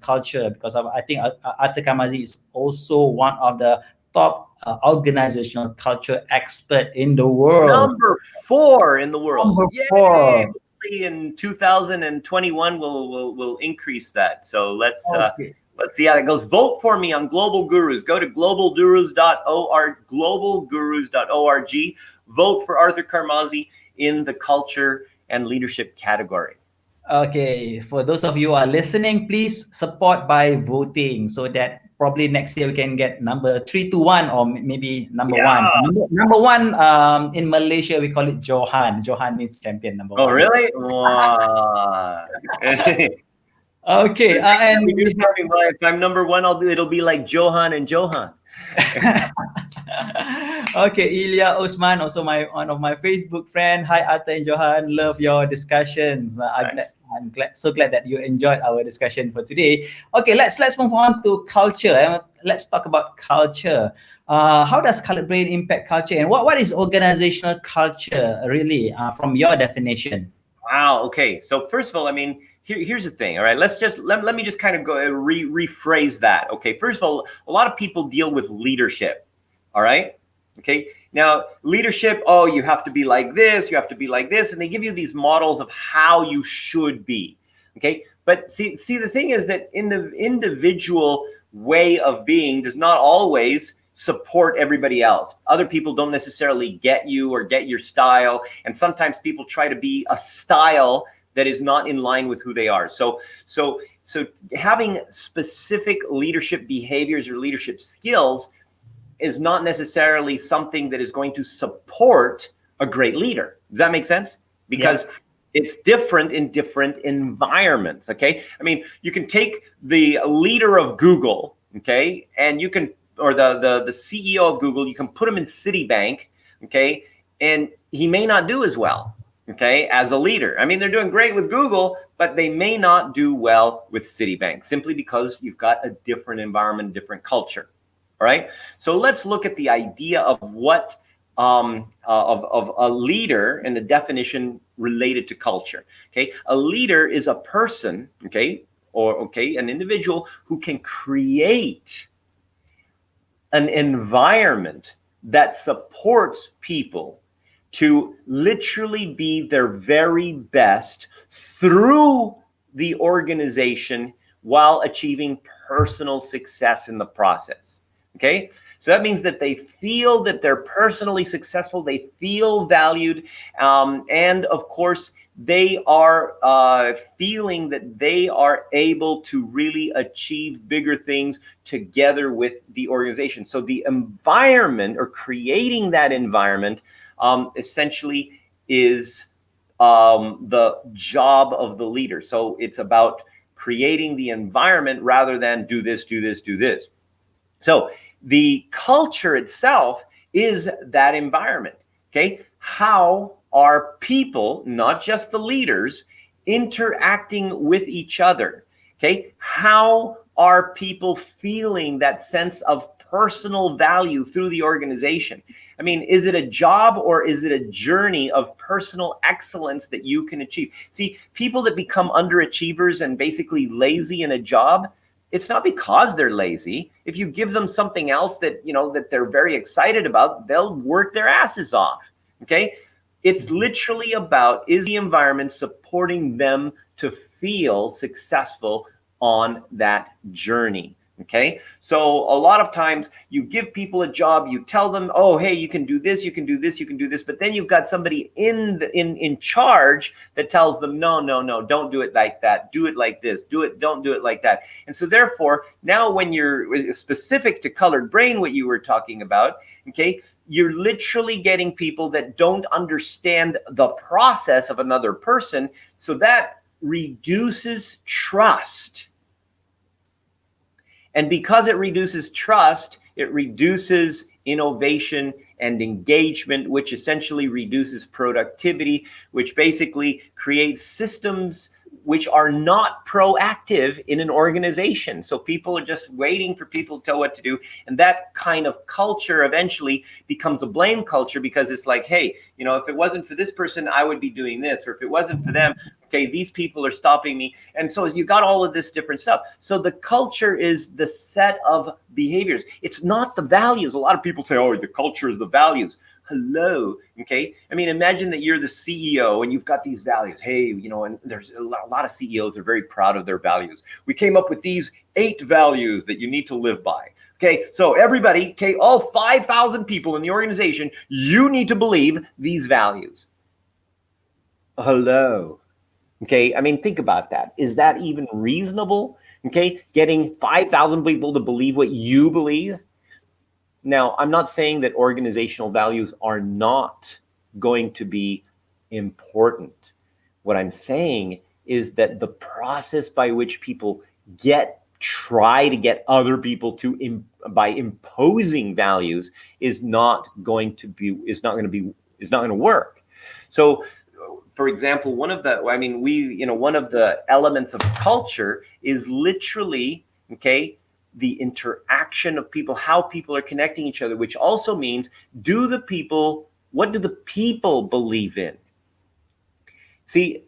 Speaker 1: culture, because I think Arthur Carmazzi is also one of the top organizational culture expert in the world.
Speaker 2: Number 4 in the world.
Speaker 1: Number
Speaker 2: Yay!
Speaker 1: 4.
Speaker 2: In 2021 we'll increase that. So let's see how that goes. Vote for me on Global Gurus. Go to globalgurus.org. Vote for Arthur Carmazzi in the culture and leadership category.
Speaker 1: Okay, for those of you who are listening, please support by voting, so that probably next year we can get number 3 to 1, or maybe number 1. Number 1 in Malaysia we call it Johan. Johan means champion number 1.
Speaker 2: Oh, really? Wow.
Speaker 1: Okay, and
Speaker 2: if I'm number 1, it'll be like Johan and Johan.
Speaker 1: Okay, Ilya Osman, also one of my Facebook friend. Hi, Arthur and Johan. Love your discussions. I'm so glad that you enjoyed our discussion for today. Okay, let's move on to culture. Let's talk about culture. How does colored brain impact culture, and what is organizational culture really from your definition?
Speaker 2: Wow. Okay. So first of all, I mean, here's the thing. All right, let me just kind of go rephrase that. Okay. First of all, a lot of people deal with leadership. All right. Okay. Now, leadership, oh, you have to be like this, you have to be like this, and they give you these models of how you should be. Okay. But see, the thing is that in the individual way of being does not always support everybody else. Other people don't necessarily get you or get your style. And sometimes people try to be a style that is not in line with who they are. So having specific leadership behaviors or leadership skills is not necessarily something that is going to support a great leader. Does that make sense? Because it's different in different environments, okay? I mean, you can take the leader of Google, okay, and you can, or the CEO of Google, you can put him in Citibank, okay, and he may not do as well, okay, as a leader. I mean, they're doing great with Google, but they may not do well with Citibank, simply because you've got a different environment, different culture. All right. So let's look at the idea of what of a leader and the definition related to culture. Okay, a leader is a person, okay, an individual who can create an environment that supports people to literally be their very best through the organization while achieving personal success in the process. Okay? So that means that they feel that they're personally successful, they feel valued, and of course, they are feeling that they are able to really achieve bigger things together with the organization. So the environment, or creating that environment, essentially is the job of the leader. So it's about creating the environment rather than do this, do this, do this. So the culture itself is that environment. Okay, how are people, not just the leaders, interacting with each other? Okay, how are people feeling that sense of personal value through the organization? I mean, is it a job or is it a journey of personal excellence that you can achieve? See, people that become underachievers and basically lazy in a job, it's not because they're lazy. If you give them something else that, you know, that they're very excited about, they'll work their asses off. Okay, it's literally about, is the environment supporting them to feel successful on that journey? Okay, so a lot of times you give people a job, you tell them, oh, hey, you can do this, you can do this, you can do this, but then you've got somebody in charge that tells them, no, no, no, don't do it like that, do it like this, don't do it like that. And so therefore, now when you're specific to colored brain, what you were talking about, okay, you're literally getting people that don't understand the process of another person, so that reduces trust. And because it reduces trust, it reduces innovation and engagement, which essentially reduces productivity, which basically creates systems which are not proactive in an organization. So people are just waiting for people to tell what to do. And that kind of culture eventually becomes a blame culture, because it's like, hey, you know, if it wasn't for this person, I would be doing this. Or if it wasn't for them, okay, these people are stopping me. And so you got all of this different stuff. So the culture is the set of behaviors. It's not the values. A lot of people say, oh, the culture is the values. Hello. Okay. I mean, imagine that you're the CEO and you've got these values. Hey, you know, and there's a lot of CEOs are very proud of their values. We came up with these 8 values that you need to live by. Okay. So everybody, okay, all 5,000 people in the organization, you need to believe these values. Hello. Okay. I mean, think about that. Is that even reasonable? Okay. Getting 5,000 people to believe what you believe. Now, I'm not saying that organizational values are not going to be important. What I'm saying is that the process by which people try to get other people to, by imposing values, is not going to work. So, for example, one of the elements of culture is literally, okay, the interaction of people, how people are connecting each other, which also means, what do the people believe in? See,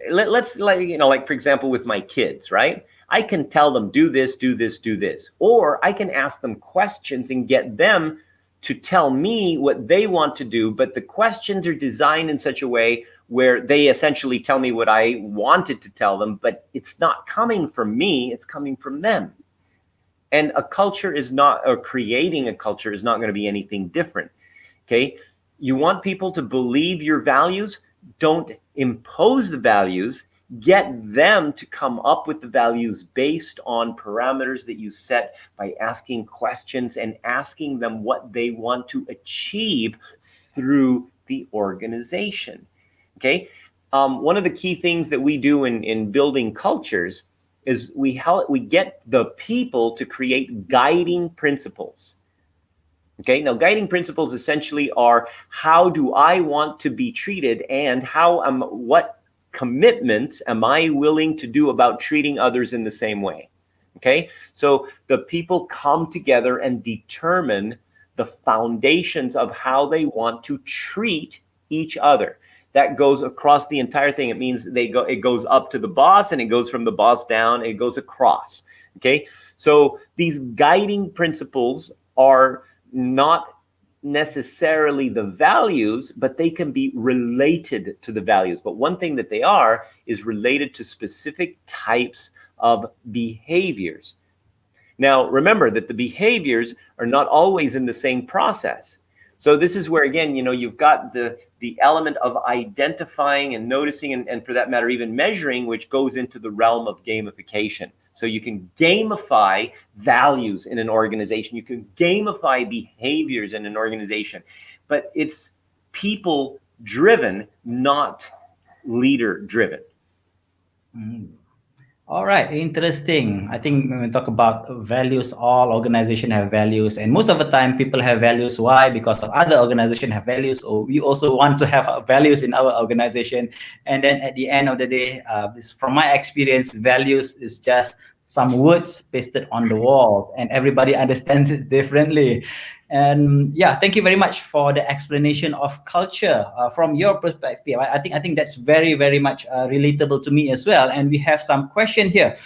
Speaker 2: let's like for example, with my kids, right? I can tell them, do this, do this, do this. Or I can ask them questions and get them to tell me what they want to do. But the questions are designed in such a way where they essentially tell me what I wanted to tell them, but it's not coming from me, it's coming from them. And creating a culture is not going to be anything different. Okay. You want people to believe your values. Don't impose the values. Get them to come up with the values based on parameters that you set by asking questions and asking them what they want to achieve through the organization. Okay. One of the key things that we do in building cultures is we get the people to create guiding principles. Okay, now guiding principles essentially are, how do I want to be treated, and what commitments am I willing to do about treating others in the same way? Okay, so the people come together and determine the foundations of how they want to treat each other. That goes across the entire thing. It means it goes up to the boss, and it goes from the boss down, it goes across. Okay, so these guiding principles are not necessarily the values, but they can be related to the values. But one thing that they are is related to specific types of behaviors. Now, remember that the behaviors are not always in the same process. So this is where, again, you've got the element of identifying and noticing, and for that matter, even measuring, which goes into the realm of gamification. So you can gamify values in an organization. You can gamify behaviors in an organization. But it's people-driven, not leader-driven.
Speaker 1: All right, interesting. I think when we talk about values, all organizations have values, and most of the time people have values. Why? Because of other organizations have values, or we also want to have values in our organization. And then at the end of the day, from my experience, values is just some words pasted on the wall, and everybody understands it differently. And yeah, thank you very much for the explanation of culture from your perspective. I think that's very, very much relatable to me as well. And we have some question here.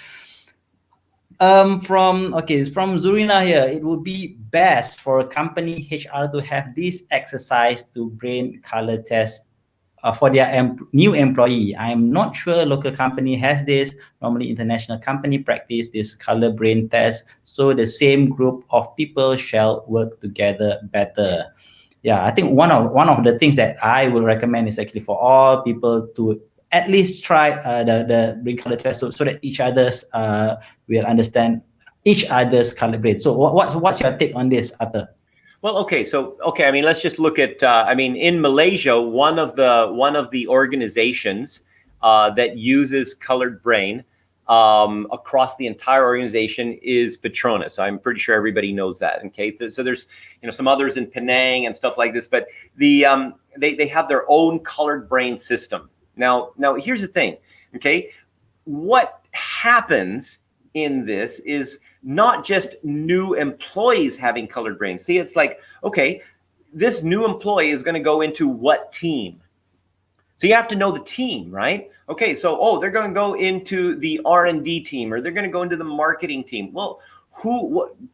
Speaker 1: From Zurina here. It would be best for a company HR to have this exercise to brain color test for their new employee. I'm not sure local company has this. Normally international company practice this color brain test, so the same group of people shall work together better. Yeah, I think one of the things that I will recommend is actually for all people to at least try the brain color test, so that each others will understand each other's color brain. So what's your take on this, Arthur?
Speaker 2: Well, okay. I mean, let's just look at. In Malaysia, one of the organizations that uses colored brain across the entire organization is Petronas. I'm pretty sure everybody knows that. Okay, so there's some others in Penang and stuff like this, but they have their own colored brain system. Now here's the thing. Okay, what happens in this is not just new employees having colored brains. See, it's like, okay, this new employee is going to go into what team? So you have to know the team, right? Okay, so they're going to go into the R&D team, or they're going to go into the marketing team. Well,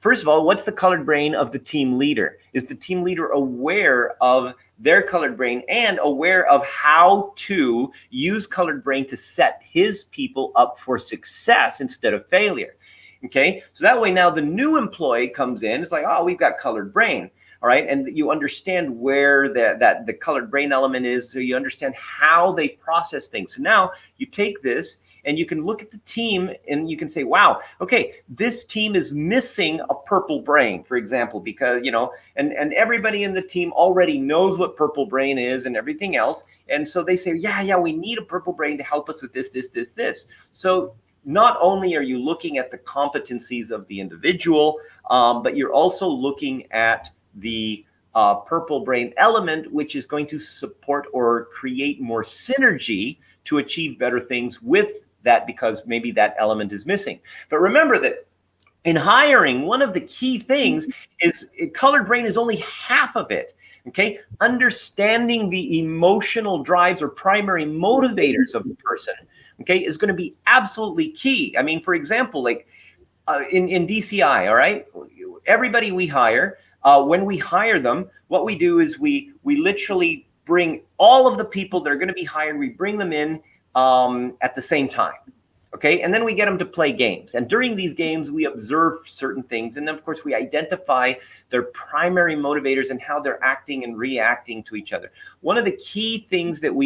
Speaker 2: first of all, what's the colored brain of the team leader? Is the team leader aware of their colored brain and aware of how to use colored brain to set his people up for success instead of failure? Okay, so that way now the new employee comes in, it's like, oh, we've got colored brain. All right, and you understand where the colored brain element is, so you understand how they process things. So now you take this and you can look at the team and you can say, wow, okay, this team is missing a purple brain, for example, because, and everybody in the team already knows what purple brain is and everything else. And so they say, yeah, we need a purple brain to help us with this. So not only are you looking at the competencies of the individual, but you're also looking at the purple brain element, which is going to support or create more synergy to achieve better things with that, because maybe that element is missing. But remember that in hiring, one of the key things is colored brain is only half of it. Okay, understanding the emotional drives or primary motivators of the person, okay, is going to be absolutely key. I mean, for example, like in DCI, all right, everybody we hire, when we hire them, what we do is we literally bring all of the people that are going to be hired, we bring them in at the same time. Okay, and then we get them to play games. And during these games, we observe certain things. And then, of course, we identify their primary motivators and how they're acting and reacting to each other. One of the key things that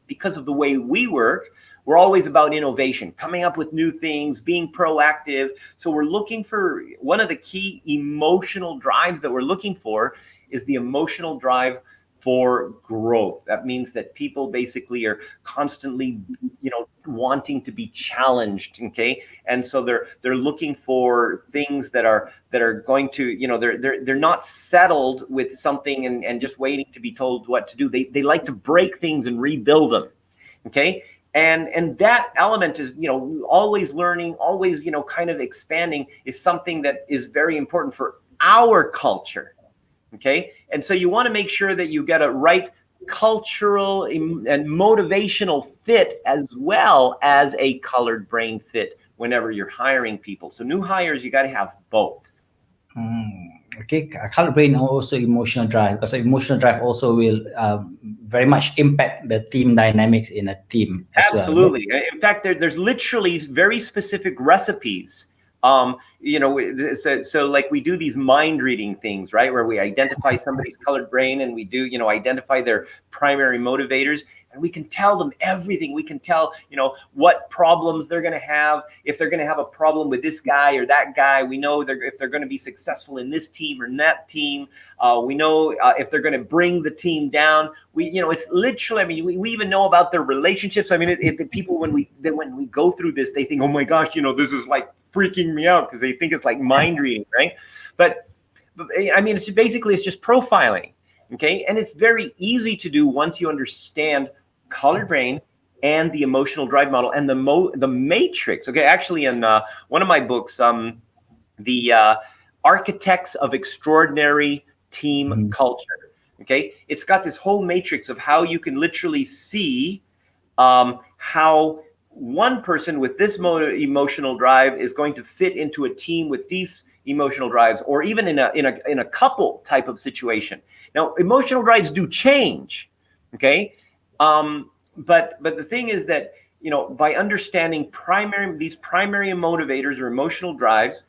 Speaker 2: because of the way we work, we're always about innovation, coming up with new things, being proactive. So we're looking for, one of the key emotional drives that we're looking for is the emotional drive for growth. That means that people basically are constantly, wanting to be challenged. Okay, and so they're looking for things that are going to, they're not settled with something and just waiting to be told what to do. They like to break things and rebuild them. Okay, and that element is, always learning, always, kind of expanding, is something that is very important for our culture. Okay, and so you want to make sure that you get a right cultural and motivational fit, as well as a colored brain fit whenever you're hiring people. So new hires, you got to have both.
Speaker 1: Okay, colored brain also emotional drive, because emotional drive also will very much impact the team dynamics in a team as well.
Speaker 2: Absolutely. In fact, there's literally very specific recipes. So like we do these mind reading things, right? Where we identify somebody's colored brain and we do, identify their primary motivators. And we can tell them everything. We can tell, what problems they're going to have. If they're going to have a problem with this guy or that guy, we know if they're going to be successful in this team or in that team. We know if they're going to bring the team down. It's literally, I mean, we even know about their relationships. I mean, the people, when we go through this, they think, oh my gosh, this is like freaking me out, because they think it's like mind reading, right? But I mean, it's just profiling. Okay. And it's very easy to do once you understand colored brain and the emotional drive model and the matrix. Okay. Actually, in one of my books, the Architects of Extraordinary Team Culture. Okay. It's got this whole matrix of how you can literally see how one person with this emotional drive is going to fit into a team with these emotional drives, or even in a couple type of situation. Now, emotional drives do change, okay? But the thing is that, by understanding these primary motivators or emotional drives,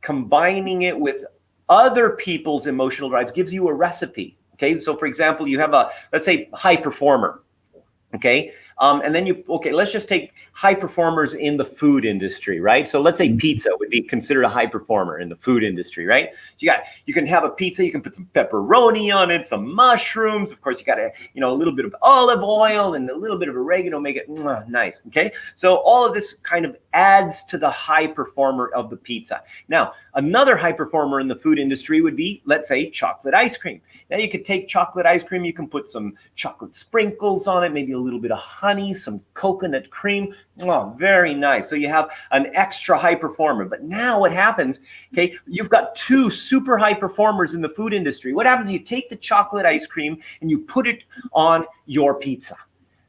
Speaker 2: combining it with other people's emotional drives gives you a recipe, okay? So for example, you have let's say, high performer, okay? And then let's just take high performers in the food industry, right? So let's say pizza would be considered a high performer in the food industry, right? So you can have a pizza, you can put some pepperoni on it, some mushrooms. Of course, you got a little bit of olive oil and a little bit of oregano, make it nice, okay? So all of this kind of adds to the high performer of the pizza. Now, another high performer in the food industry would be, let's say, chocolate ice cream. Now you could take chocolate ice cream, you can put some chocolate sprinkles on it, maybe a little bit of honey, some coconut cream. Oh, very nice. So you have an extra high performer. But now what happens, okay, you've got two super high performers in the food industry. What happens, you take the chocolate ice cream and you put it on your pizza,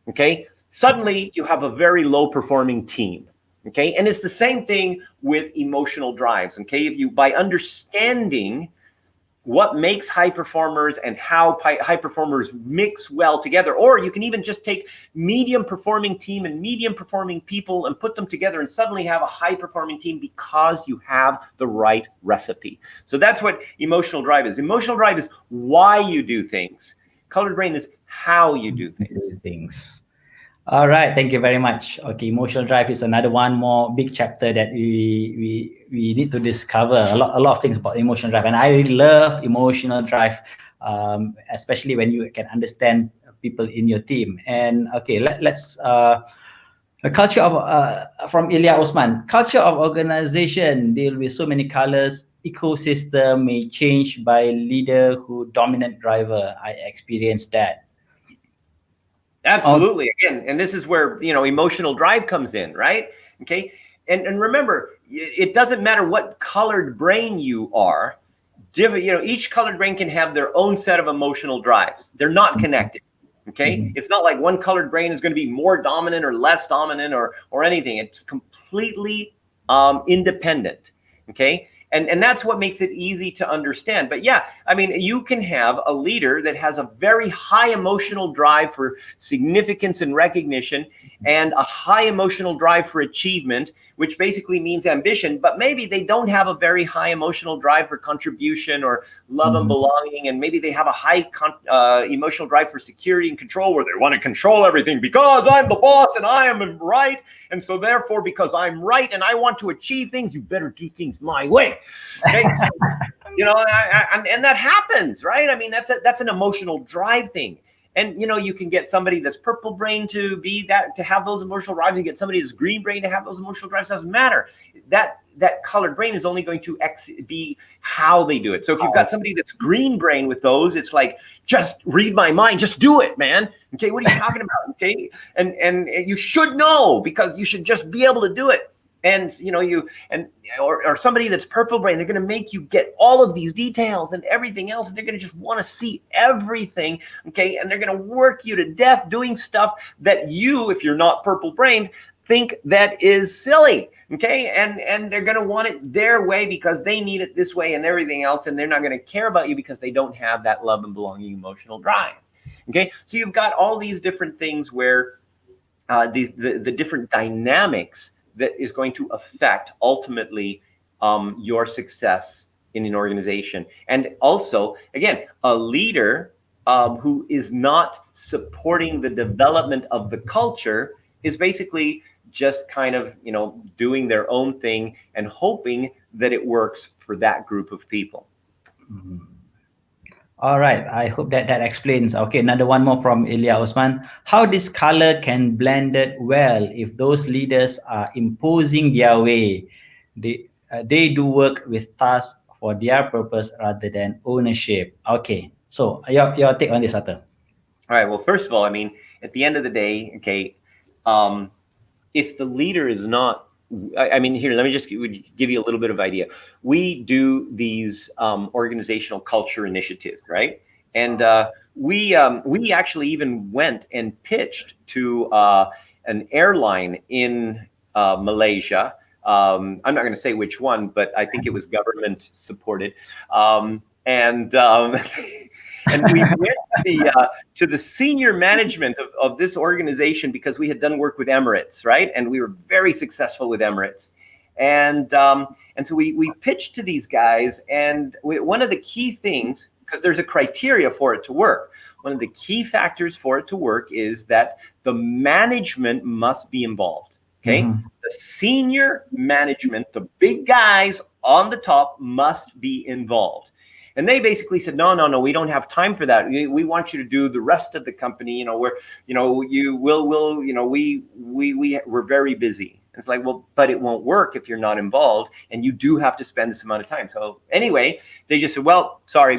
Speaker 2: okay? Suddenly you have a very low performing team, okay? And it's the same thing with emotional drives, okay? By understanding what makes high performers and how high performers mix well together, or you can even just take medium performing team and medium performing people and put them together and suddenly have a high performing team, because you have the right recipe. So that's what emotional drive is. Emotional drive is why you do things. Colored brain is how you do things.
Speaker 1: All right, thank you very much. Okay, emotional drive is another one more big chapter that we need to discover a lot of things about emotional drive, and I really love emotional drive, especially when you can understand people in your team. And okay, let's a culture of from Ilya Osman. Culture of organization deal with so many colors. Ecosystem may change by leader who dominant driver. I experienced that.
Speaker 2: Absolutely. Again, and this is where, emotional drive comes in, right? Okay. And remember, it doesn't matter what colored brain you are. Each colored brain can have their own set of emotional drives. They're not connected. Okay. It's not like one colored brain is going to be more dominant or less dominant or anything. It's completely independent. Okay. And that's what makes it easy to understand. But yeah, I mean, you can have a leader that has a very high emotional drive for significance and recognition, and a high emotional drive for achievement, which basically means ambition, but maybe they don't have a very high emotional drive for contribution or love and belonging. And maybe they have a high emotional drive for security and control, where they want to control everything because I'm the boss and I am right. And so therefore, because I'm right and I want to achieve things, you better do things my way. Okay. So, and that happens, right? I mean, that's an emotional drive thing. And, you can get somebody that's purple brain to have those emotional drives, and get somebody that's green brain to have those emotional drives. Doesn't matter. That colored brain is only going to be how they do it. So if you've got somebody that's green brain with those, it's like, just read my mind, just do it, man. Okay. What are you talking about? Okay. And you should know, because you should just be able to do it. And or somebody that's purple brain, they're going to make you get all of these details and everything else, and they're going to just want to see everything, okay? And they're going to work you to death doing stuff that you, if you're not purple brained, think that is silly. Okay, and they're going to want it their way because they need it this way and everything else, and they're not going to care about you because they don't have that love and belonging emotional drive. Okay, so you've got all these different things where the different dynamics that is going to affect ultimately your success in an organization. And also, again, a leader who is not supporting the development of the culture is basically just kind of, doing their own thing and hoping that it works for that group of people.
Speaker 1: All right, I hope that explains. Okay, another one more from Ilya Osman. How this color can blend it well if those leaders are imposing their way? They do work with tasks for their purpose rather than ownership. Okay, so your take on this, Arthur.
Speaker 2: All right, well, first of all, I mean, at the end of the day, okay, if the leader is not, I mean, here, let me just give you a little bit of idea. We do these organizational culture initiatives, right? And we actually even went and pitched to an airline in Malaysia. I'm not going to say which one, but I think it was government supported. And we went to the senior management of this organization because we had done work with Emirates, right? And we were very successful with Emirates. And so we pitched to these guys, and one of the key things, because there's a criteria for it to work, one of the key factors for it to work is that the management must be involved, okay? Mm-hmm. The senior management, the big guys on the top must be involved. And they basically said, no, we don't have time for that. We want you to do the rest of the company, we're very busy. It's like, well, but it won't work if you're not involved, and you do have to spend this amount of time. So anyway, they just said, well, sorry,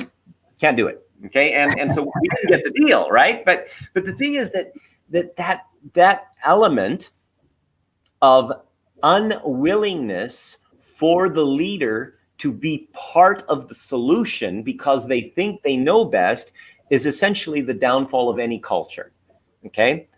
Speaker 2: can't do it. Okay. And so we didn't get the deal, right? But the thing is that element of unwillingness for the leader to be part of the solution because they think they know best is essentially the downfall of any culture. Okay.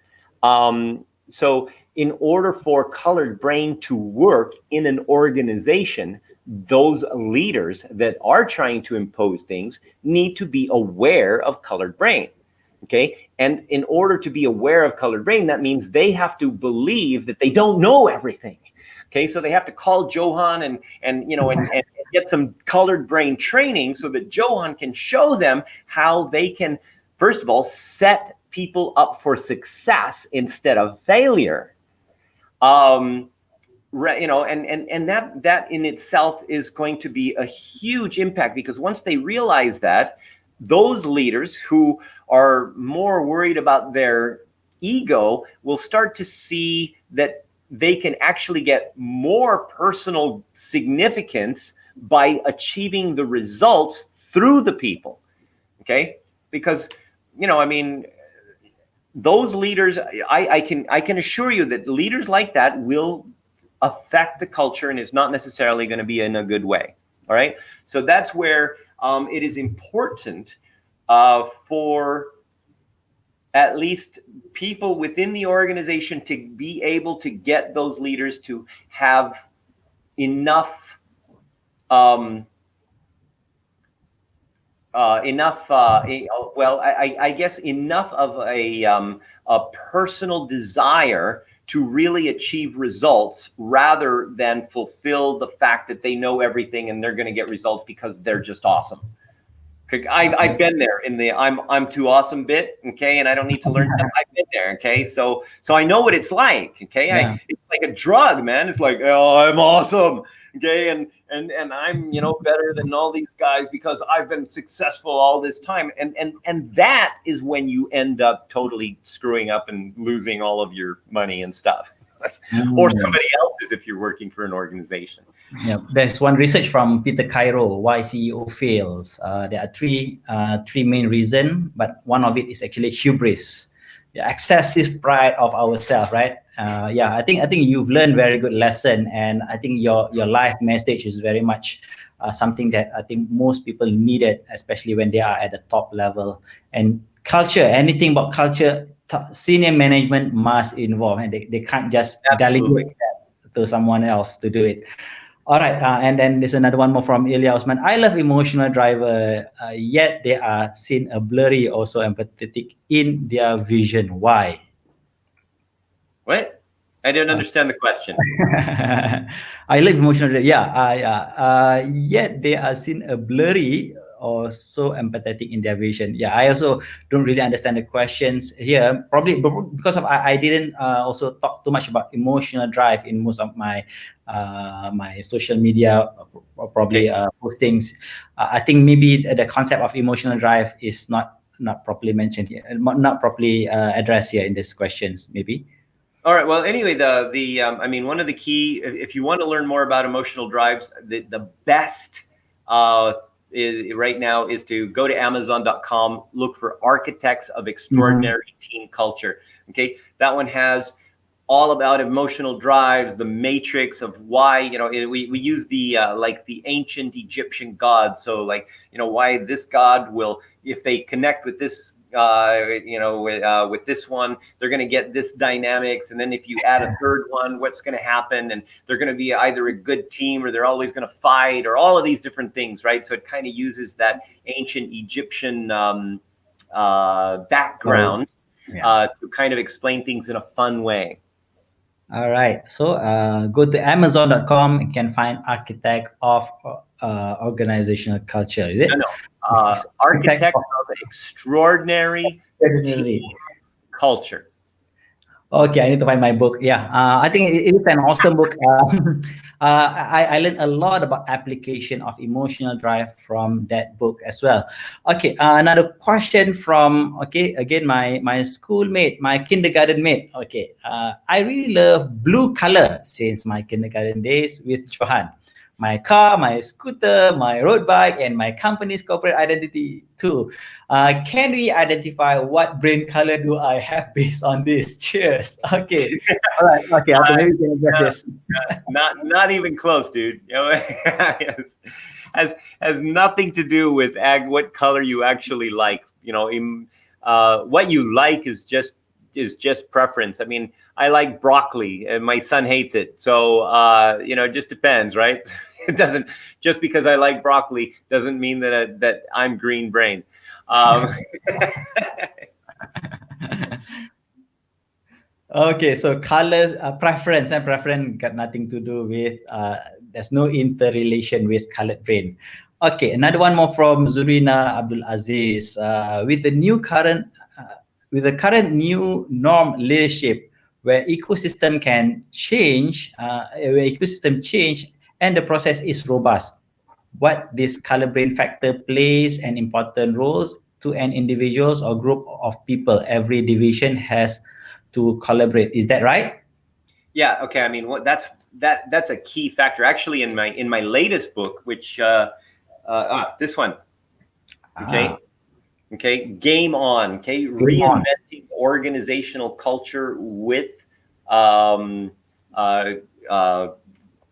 Speaker 2: So in order for colored brain to work in an organization, those leaders that are trying to impose things need to be aware of colored brain. Okay. And in order to be aware of colored brain, that means they have to believe that they don't know everything. Okay. So they have to call Johan and get some colored brain training so that Johan can show them how they can, first of all, set people up for success instead of failure. And that in itself is going to be a huge impact, because once they realize that, those leaders who are more worried about their ego will start to see that they can actually get more personal significance by achieving the results through the people. Okay, because those leaders, I can assure you that leaders like that will affect the culture, and it's not necessarily going to be in a good way. All right, so that's where it is important for at least people within the organization to be able to get those leaders to have enough enough of a personal desire to really achieve results rather than fulfill the fact that they know everything and they're going to get results because they're just awesome. I've been there in the I'm too awesome bit, okay, and I don't need to learn stuff. I've been there, okay, so I know what it's like, okay. Yeah. It's like a drug, man. It's like, oh, I'm awesome, okay, and I'm better than all these guys because I've been successful all this time, and that is when you end up totally screwing up and losing all of your money and stuff. Or somebody else's if you're working for an organization.
Speaker 1: Yeah, there's one research from Peter Cairo, why CEO fails. There are three main reasons, but one of it is actually hubris, the excessive pride of ourselves, right? I think you've learned very good lesson, and I think your life message is very much something that I think most people needed, especially when they are at the top level. And culture, anything about culture senior management must involve, and they can't just
Speaker 2: Absolutely.
Speaker 1: delegate that to someone else to do it. All right, and then there's another one more from Ilya Osman. I love emotional driver, yet they are seen a blurry, also empathetic in their vision. Why?
Speaker 2: What? I didn't understand the question.
Speaker 1: I love emotional driver. Yeah, yet they are seen a blurry or so empathetic in their vision. Yeah, I also don't really understand the questions here. Probably because of I didn't also talk too much about emotional drive in most of my my social media probably
Speaker 2: Okay.
Speaker 1: postings. I think maybe the concept of emotional drive is not properly mentioned here, not properly addressed here in these questions. Maybe.
Speaker 2: All right. Well, anyway, I mean, one of the key, if you want to learn more about emotional drives, the best right now is to go to Amazon.com, look for Architects of Extraordinary Team Culture. Okay, that one has all about emotional drives, the matrix of why, we use the like the ancient Egyptian gods. So like, why this god will, if they connect with this with this one, they're going to get this dynamics, and then if you add a third one, what's going to happen, and they're going to be either a good team or they're always going to fight, or all of these different things, right? So it kind of uses that ancient Egyptian background to kind of explain things in a fun way.
Speaker 1: All right. So go to Amazon.com. You can find Architect of Organizational Culture. Is it?
Speaker 2: No. Architect of Extraordinary Team Culture.
Speaker 1: Okay, I need to find my book. Yeah, I think it is an awesome book. I learned a lot about application of emotional drive from that book as well. Okay, another question from, okay, again, my schoolmate, my kindergarten mate. Okay, I really love blue color since my kindergarten days with Johan. My car, my scooter, my road bike, and my company's corporate identity too. Can we identify what brain color do I have based on this? Cheers. Okay. All right. Okay. Maybe we can address this.
Speaker 2: Not even close, dude. Has nothing to do with what color you actually like. What you like is just preference. I mean, I like broccoli, and my son hates it. So it just depends, right? It doesn't, just because I like broccoli doesn't mean that I'm green brain.
Speaker 1: Okay, so colors, preference got nothing to do with, there's no interrelation with colored brain. Okay, another one more from Zurina Abdul Aziz. With the current new norm leadership, where ecosystem change and the process is robust, what this color brain factor plays an important role to an individuals or group of people. Every division has to collaborate. Is that right?
Speaker 2: Yeah. Okay. I mean, that's a key factor. Actually, in my latest book, which this one. Okay. Okay. Game On. Okay. Reinventing organizational culture with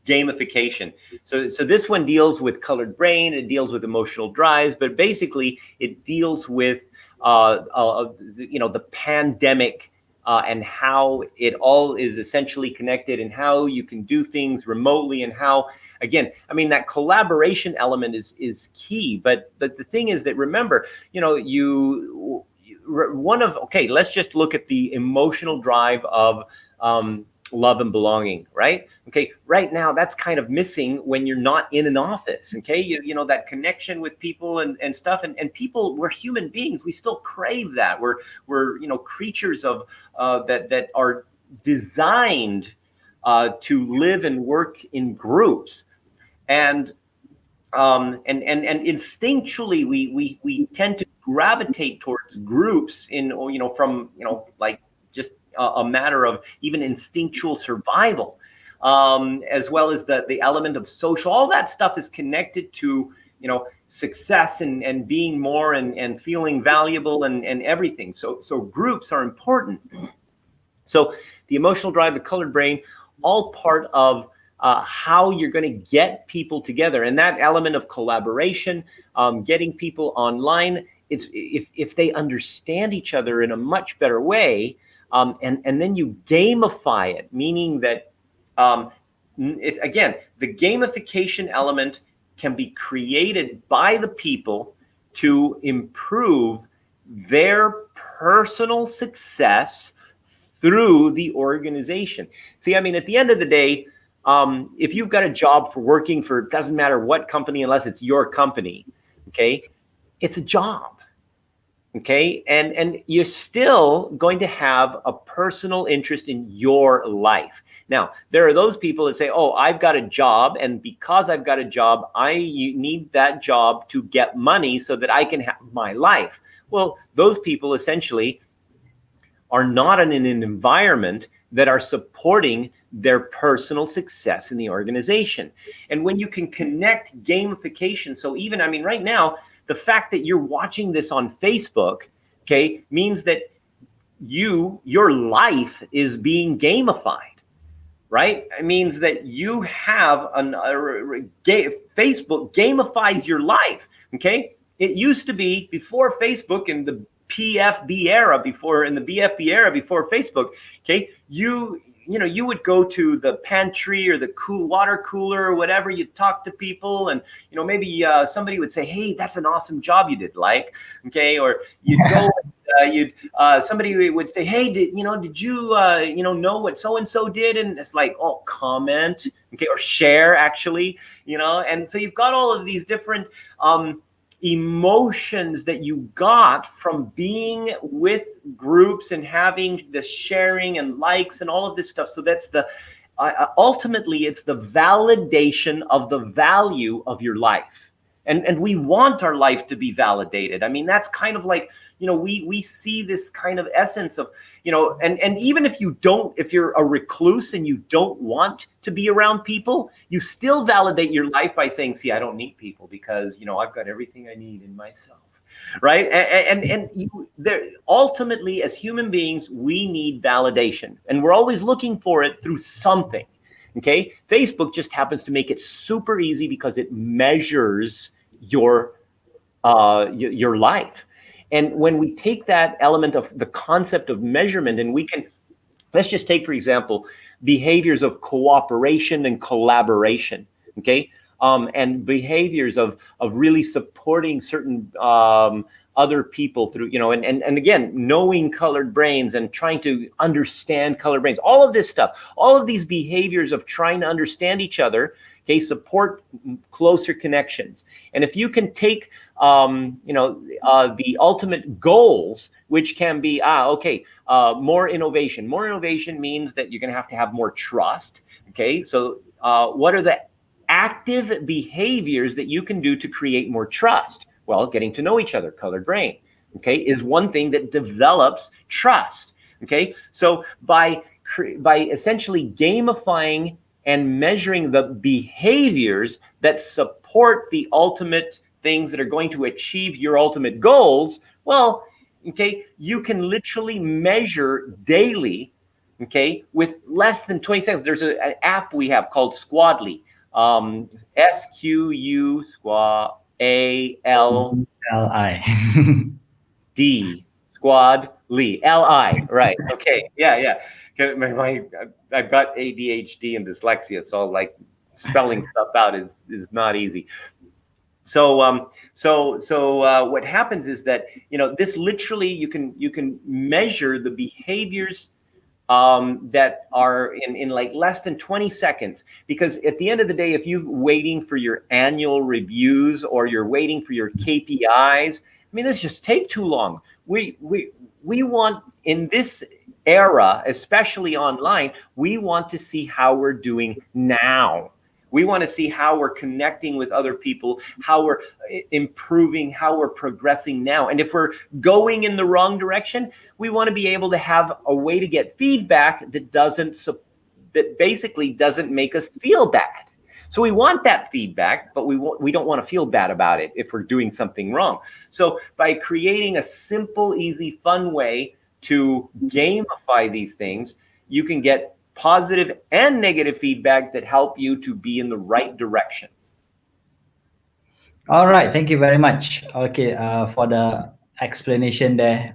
Speaker 2: gamification. So this one deals with colored brain. It deals with emotional drives, but basically it deals with the pandemic. And how it all is essentially connected, and how you can do things remotely, and how, again, I mean, that collaboration element is key. But the thing is that, remember, let's just look at the emotional drive of love and belonging, right? Okay, right now that's kind of missing when you're not in an office. Okay, you know that connection with people and stuff, and people, we're human beings, we still crave that. We're creatures of that are designed to live and work in groups, and instinctually we tend to gravitate towards groups from like just a matter of even instinctual survival, as well as the element of social. All that stuff is connected to success and being more and feeling valuable and everything. So groups are important. So the emotional drive, the colored brain, all part of how you're going to get people together. And that element of collaboration, getting people online, if they understand each other in a much better way, and then you gamify it, meaning that it's, again, the gamification element can be created by the people to improve their personal success through the organization. See, I mean, at the end of the day, if you've got a job for working for, doesn't matter what company, unless it's your company, okay, it's a job, okay, and you're still going to have a personal interest in your life. Now, there are those people that say, oh, I've got a job, and because I've got a job, I need that job to get money so that I can have my life. Well, those people essentially are not in an environment that are supporting their personal success in the organization. And when you can connect gamification, so even, I mean, right now, the fact that you're watching this on Facebook, okay, means that your life is being gamified, right? It means that you have Facebook gamifies your life, okay? It used to be, before Facebook, in the PFB era, before Facebook, okay, you would go to the pantry or the water cooler or whatever, you'd talk to people, and maybe somebody would say, hey, that's an awesome job you did, like, okay, or you'd go somebody would say, hey, did you know what so and so did? And it's like, oh, comment, okay, or share, actually, and so you've got all of these different emotions that you got from being with groups and having the sharing and likes and all of this stuff. So that's the ultimately, it's the validation of the value of your life, and we want our life to be validated. I mean, that's kind of like, we see this kind of essence of, and even if you're a recluse and you don't want to be around people, you still validate your life by saying, see, I don't need people because, I've got everything I need in myself, right? And ultimately, as human beings, we need validation, and we're always looking for it through something, okay? Facebook just happens to make it super easy because it measures your life. And when we take that element of the concept of measurement, and let's just take, for example, behaviors of cooperation and collaboration, okay? And behaviors of really supporting certain other people through, and again, knowing colored brains and trying to understand colored brains, all of this stuff, all of these behaviors of trying to understand each other, okay, support closer connections. And if you can take the ultimate goals, which can be, more innovation. More innovation means that you're going to have more trust. Okay, so what are the active behaviors that you can do to create more trust? Well, getting to know each other, colored brain, okay, is one thing that develops trust. Okay, so by essentially gamifying and measuring the behaviors that support the ultimate things that are going to achieve your ultimate goals, well, okay, you can literally measure daily, okay, with less than 20 seconds. There's an app we have called Squadly, SQU Squad ALLD, Squadly, LI, right? Okay, yeah. I've got ADHD and dyslexia, so like spelling stuff out is not easy. So what happens is that this literally you can measure the behaviors that are in like less than 20 seconds, because at the end of the day, if you're waiting for your annual reviews or you're waiting for your KPIs, I mean, this just take too long. We want, in this era, especially online, we want to see how we're doing now. We want to see how we're connecting with other people, how we're improving, how we're progressing now. And if we're going in the wrong direction, we want to be able to have a way to get feedback that basically doesn't make us feel bad. So we want that feedback, but we don't want to feel bad about it if we're doing something wrong. So by creating a simple, easy, fun way to gamify these things, you can get positive and negative feedback that help you to be in the right direction.
Speaker 1: All right, thank you very much. Okay, for the explanation there,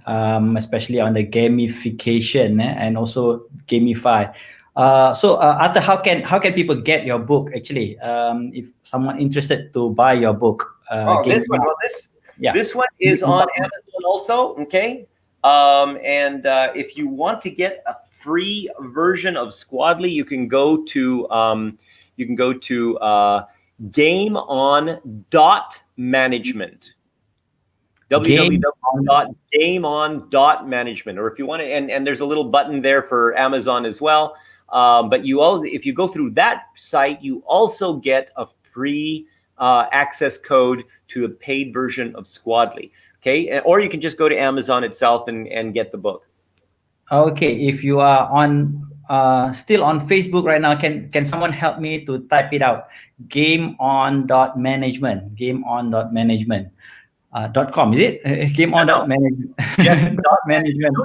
Speaker 1: especially on the gamification and also gamify. Arthur, how can people get your book actually? If someone interested to buy your book,
Speaker 2: This one. Well,
Speaker 1: yeah,
Speaker 2: this one is on Amazon also. Okay. If you want to get a free version of Squadly, you can go to gameon.management. www.gameon.management, or if you want to, and there's a little button there for Amazon as well. But if you go through that site, you also get a free access code to a paid version of Squadly. Okay, or you can just go to Amazon itself and get the book.
Speaker 1: Okay, if you are still on Facebook right now, can someone help me to type it out? Gameon.management. Gameon.management. .com, is it? Gameon.management.
Speaker 2: Yes,
Speaker 1: management.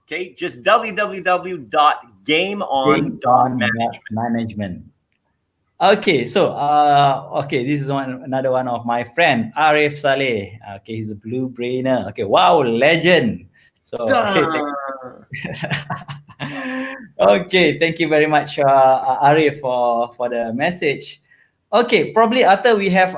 Speaker 2: Okay, just www.gameon.management.
Speaker 1: Okay, so this is another one of my friend, Arif Saleh. Okay, he's a blue brainer. Okay, wow, legend. So okay, okay, thank you very much, Arif, for the message. Okay, probably after we have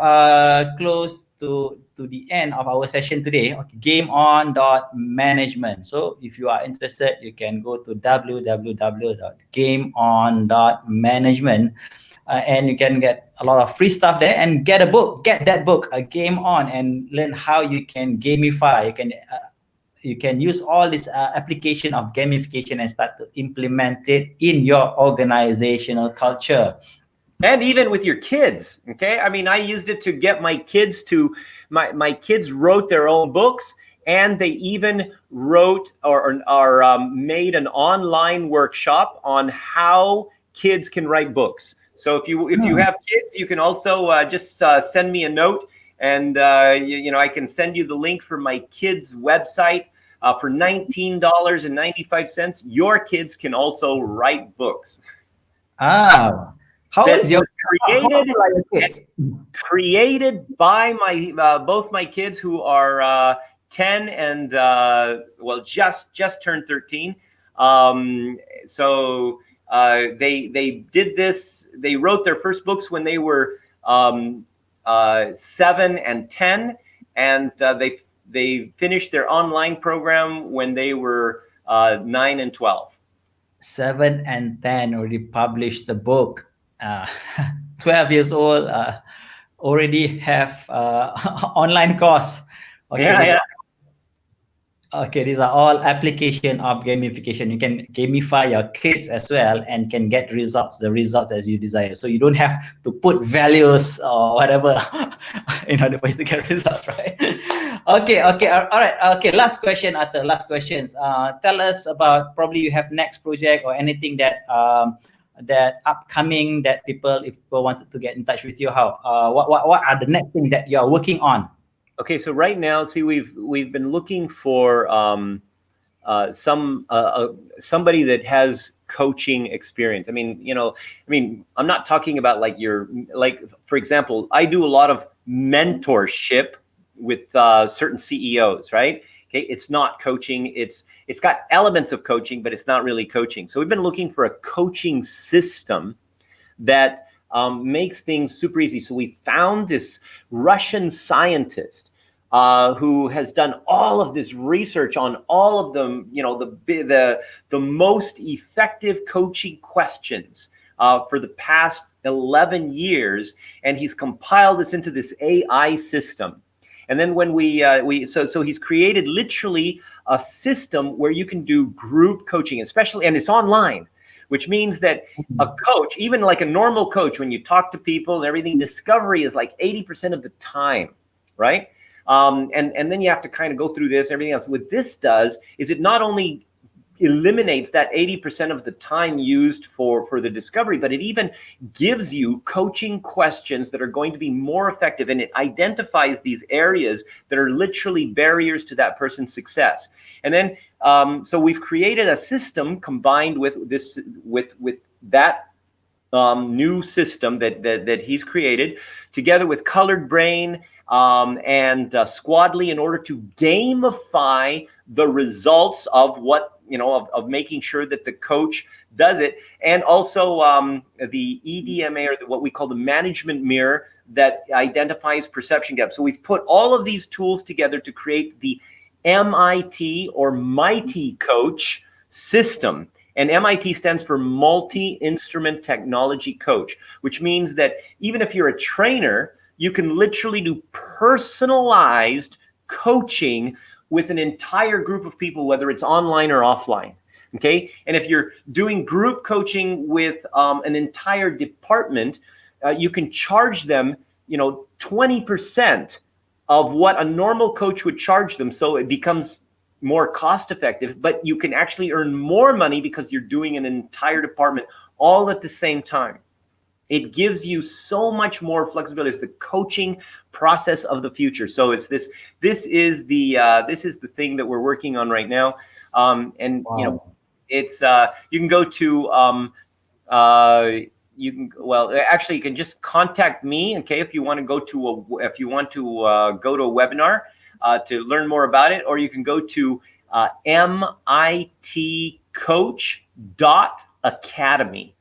Speaker 1: close to the end of our session today. Okay, gameon.management. So if you are interested, you can go to www.gameon.management. And you can get a lot of free stuff there and get a book. Get that book, a Game On, and learn how you can gamify. You can use all this application of gamification and start to implement it in your organizational culture.
Speaker 2: And even with your kids, okay? I mean, I used it to get my kids to, my kids wrote their own books, and they even wrote or made an online workshop on how kids can write books. So if you have kids, you can also just send me a note, and I can send you the link for my kids' website for $19.95. Your kids can also write books.
Speaker 1: How is your
Speaker 2: created by my both my kids, who are 10 and just turned 13. They did this. They wrote their first books when they were 7 and 10, and they finished their online program when they were 9 and 12.
Speaker 1: 7 and 10 already published the book. 12 years old already have online course. Okay, okay, these are all application of gamification. You can gamify your kids as well and can get the results as you desire. So you don't have to put values or whatever in order for you to get results, right? Okay, all right. Okay, last question, Arthur. Last questions. Tell us about, probably you have next project or anything that upcoming that if people wanted to get in touch with you, what are the next thing that you are working on?
Speaker 2: Okay, so right now, see, we've been looking for somebody that has coaching experience. I mean, I'm not talking about like for example, I do a lot of mentorship with certain CEOs, right? Okay, it's not coaching. It's got elements of coaching, but it's not really coaching. So we've been looking for a coaching system that makes things super easy. So we found this Russian scientist who has done all of this research on all of them, the most effective coaching questions for the past 11 years, and he's compiled this into this AI system. And then when so he's created literally a system where you can do group coaching, especially, and it's online, which means that a coach, even like a normal coach, when you talk to people and everything, discovery is like 80% of the time, right? And then you have to kind of go through this and everything else. What this does is it not only eliminates that 80% of the time used for the discovery, but it even gives you coaching questions that are going to be more effective, and it identifies these areas that are literally barriers to that person's success. And then so we've created a system combined with that new system that he's created together with Colored Brain and Squadly in order to gamify the results of what, of making sure that the coach does it. And also the EDMA, or what we call the management mirror, that identifies perception gaps. So we've put all of these tools together to create the MIT, or Mighty Coach system. And MIT stands for Multi-Instrument Technology Coach, which means that even if you're a trainer, you can literally do personalized coaching with an entire group of people, whether it's online or offline. Okay. And if you're doing group coaching with an entire department, you can charge them, 20% of what a normal coach would charge them. So it becomes more cost effective, but you can actually earn more money because you're doing an entire department all at the same time. It gives you so much more flexibility. It's the coaching process of the future. So it's this is the thing that we're working on right now. And wow. It's you can go to you can just contact me, okay, if you want to go to a webinar to learn more about it, or you can go to mitcoach.academy.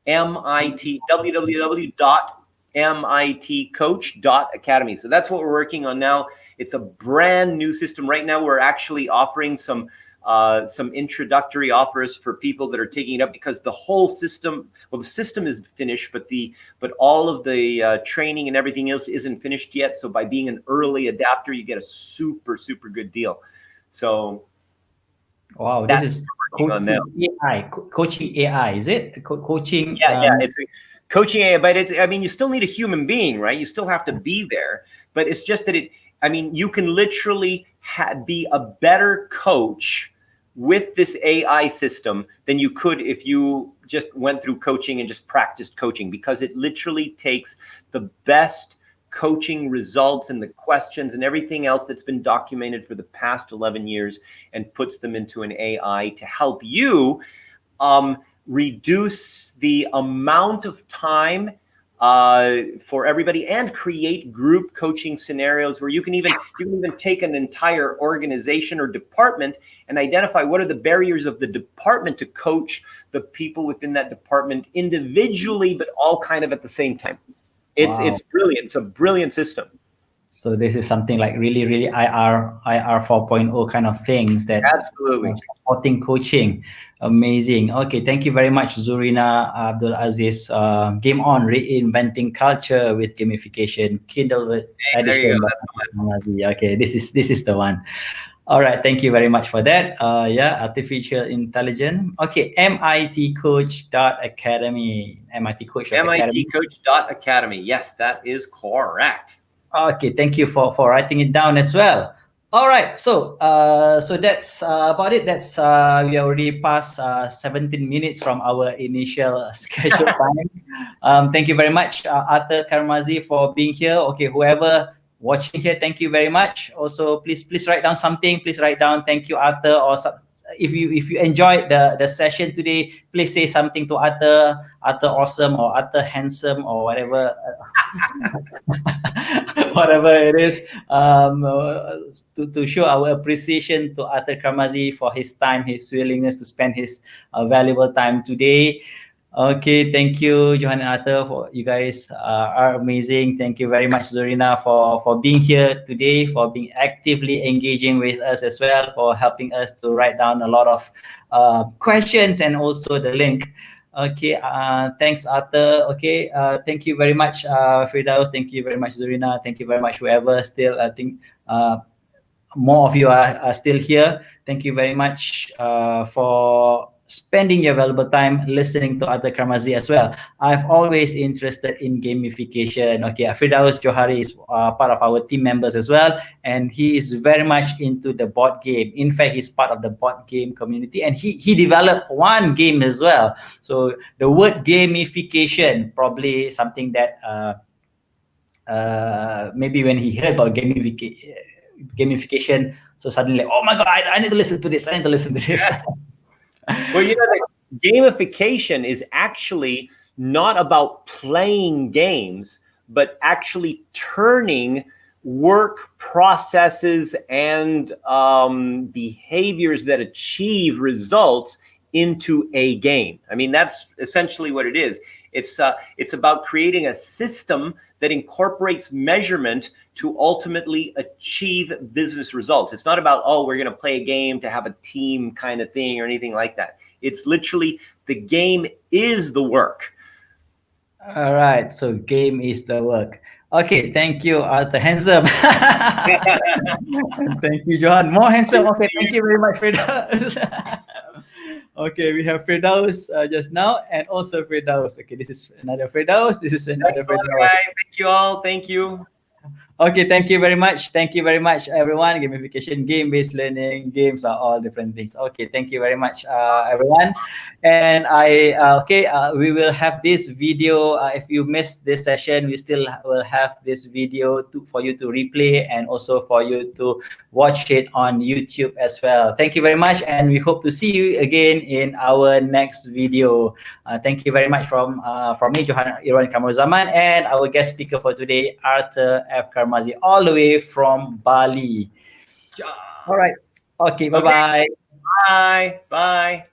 Speaker 2: www.mitcoach.academy. So that's what we're working on now. It's a brand new system. Right now, we're actually offering some introductory offers for people that are taking it up, because the whole system, the system is finished, but all of the training and everything else isn't finished yet. So by being an early adapter, you get a super, super good deal. So
Speaker 1: wow, this is coaching AI. Coaching AI, is it? Coaching.
Speaker 2: Yeah, it's coaching AI, but you still need a human being, right? You still have to be there, but it's just that you can literally be a better coach with this AI system than you could if you just went through coaching and just practiced coaching, because it literally takes the best coaching results and the questions and everything else that's been documented for the past 11 years and puts them into an AI to help you reduce the amount of time for everybody, and create group coaching scenarios where you can even take an entire organization or department and identify what are the barriers of the department to coach the people within that department individually, but all kind of at the same time. It's brilliant. It's a brilliant system.
Speaker 1: So this is something like really, really IR 4.0 kind of things that
Speaker 2: absolutely
Speaker 1: supporting coaching. Amazing. Okay, thank you very much, Zurina Abdul Aziz. Game on, reinventing culture with gamification, Kindle edition. Okay, this is the one. All right, thank you very much for that. Artificial intelligence. Okay, mitcoach.academy.
Speaker 2: mitcoach.academy. Yes, that is correct.
Speaker 1: Okay, thank you for writing it down as well. All right, so that's about it. That's we already passed 17 minutes from our initial schedule time. Thank you very much, Arthur Carmazzi, for being here. Okay, whoever watching here, thank you very much. Also, please write down something. Please write down thank you, Arthur, or if you enjoyed the session today, please say something to Arthur awesome, or Arthur handsome, or whatever. Whatever it is, to show our appreciation to Arthur Carmazzi for his time, his willingness to spend his valuable time today. Okay, thank you, Johan and Arthur, for you guys are amazing. Thank you very much, Zorina, for being here today, for being actively engaging with us as well, for helping us to write down a lot of questions and also the link. Okay, thanks, Arthur. Okay, thank you very much, Firdaus. Thank you very much, Zorina. Thank you very much, whoever still, I think more of you are still here. Thank you very much for spending your valuable time listening to Arthur Carmazzi as well. I've always interested in gamification. Okay, Firdaus Johari is part of our team members as well, and he is very much into the board game. In fact, he's part of the board game community, and he developed one game as well. So the word gamification, probably something that maybe when he heard about gamification, so suddenly, oh my God, I need to listen to this.
Speaker 2: Well, the gamification is actually not about playing games, but actually turning work processes and behaviors that achieve results into a game. I mean, that's essentially what it is. It's about creating a system that incorporates measurement to ultimately achieve business results. It's not about, oh, we're going to play a game to have a team kind of thing or anything like that. It's literally the game is the work.
Speaker 1: All right, so game is the work. Okay, thank you, Arthur. Handsome. Thank you, Johan. More handsome. Okay, thank you very much, Firdaus. Okay, we have Firdaus just now, and also Firdaus. Okay, this is another Firdaus. This is another Firdaus.
Speaker 2: Thank you all. Thank you.
Speaker 1: Okay, thank you very much. Thank you very much, everyone. Gamification, game-based learning, games are all different things. Okay, thank you very much, everyone. And we will have this video. If you missed this session, we still will have this video for you to replay and also for you to watch it on YouTube as well. Thank you very much, and we hope to see you again in our next video. Thank you very much from me, Johan, Irwan, Zaman, and our guest speaker for today, Arthur F. Carmazzi, all the way from Bali. All right. Okay, bye-bye.
Speaker 2: Bye. Bye.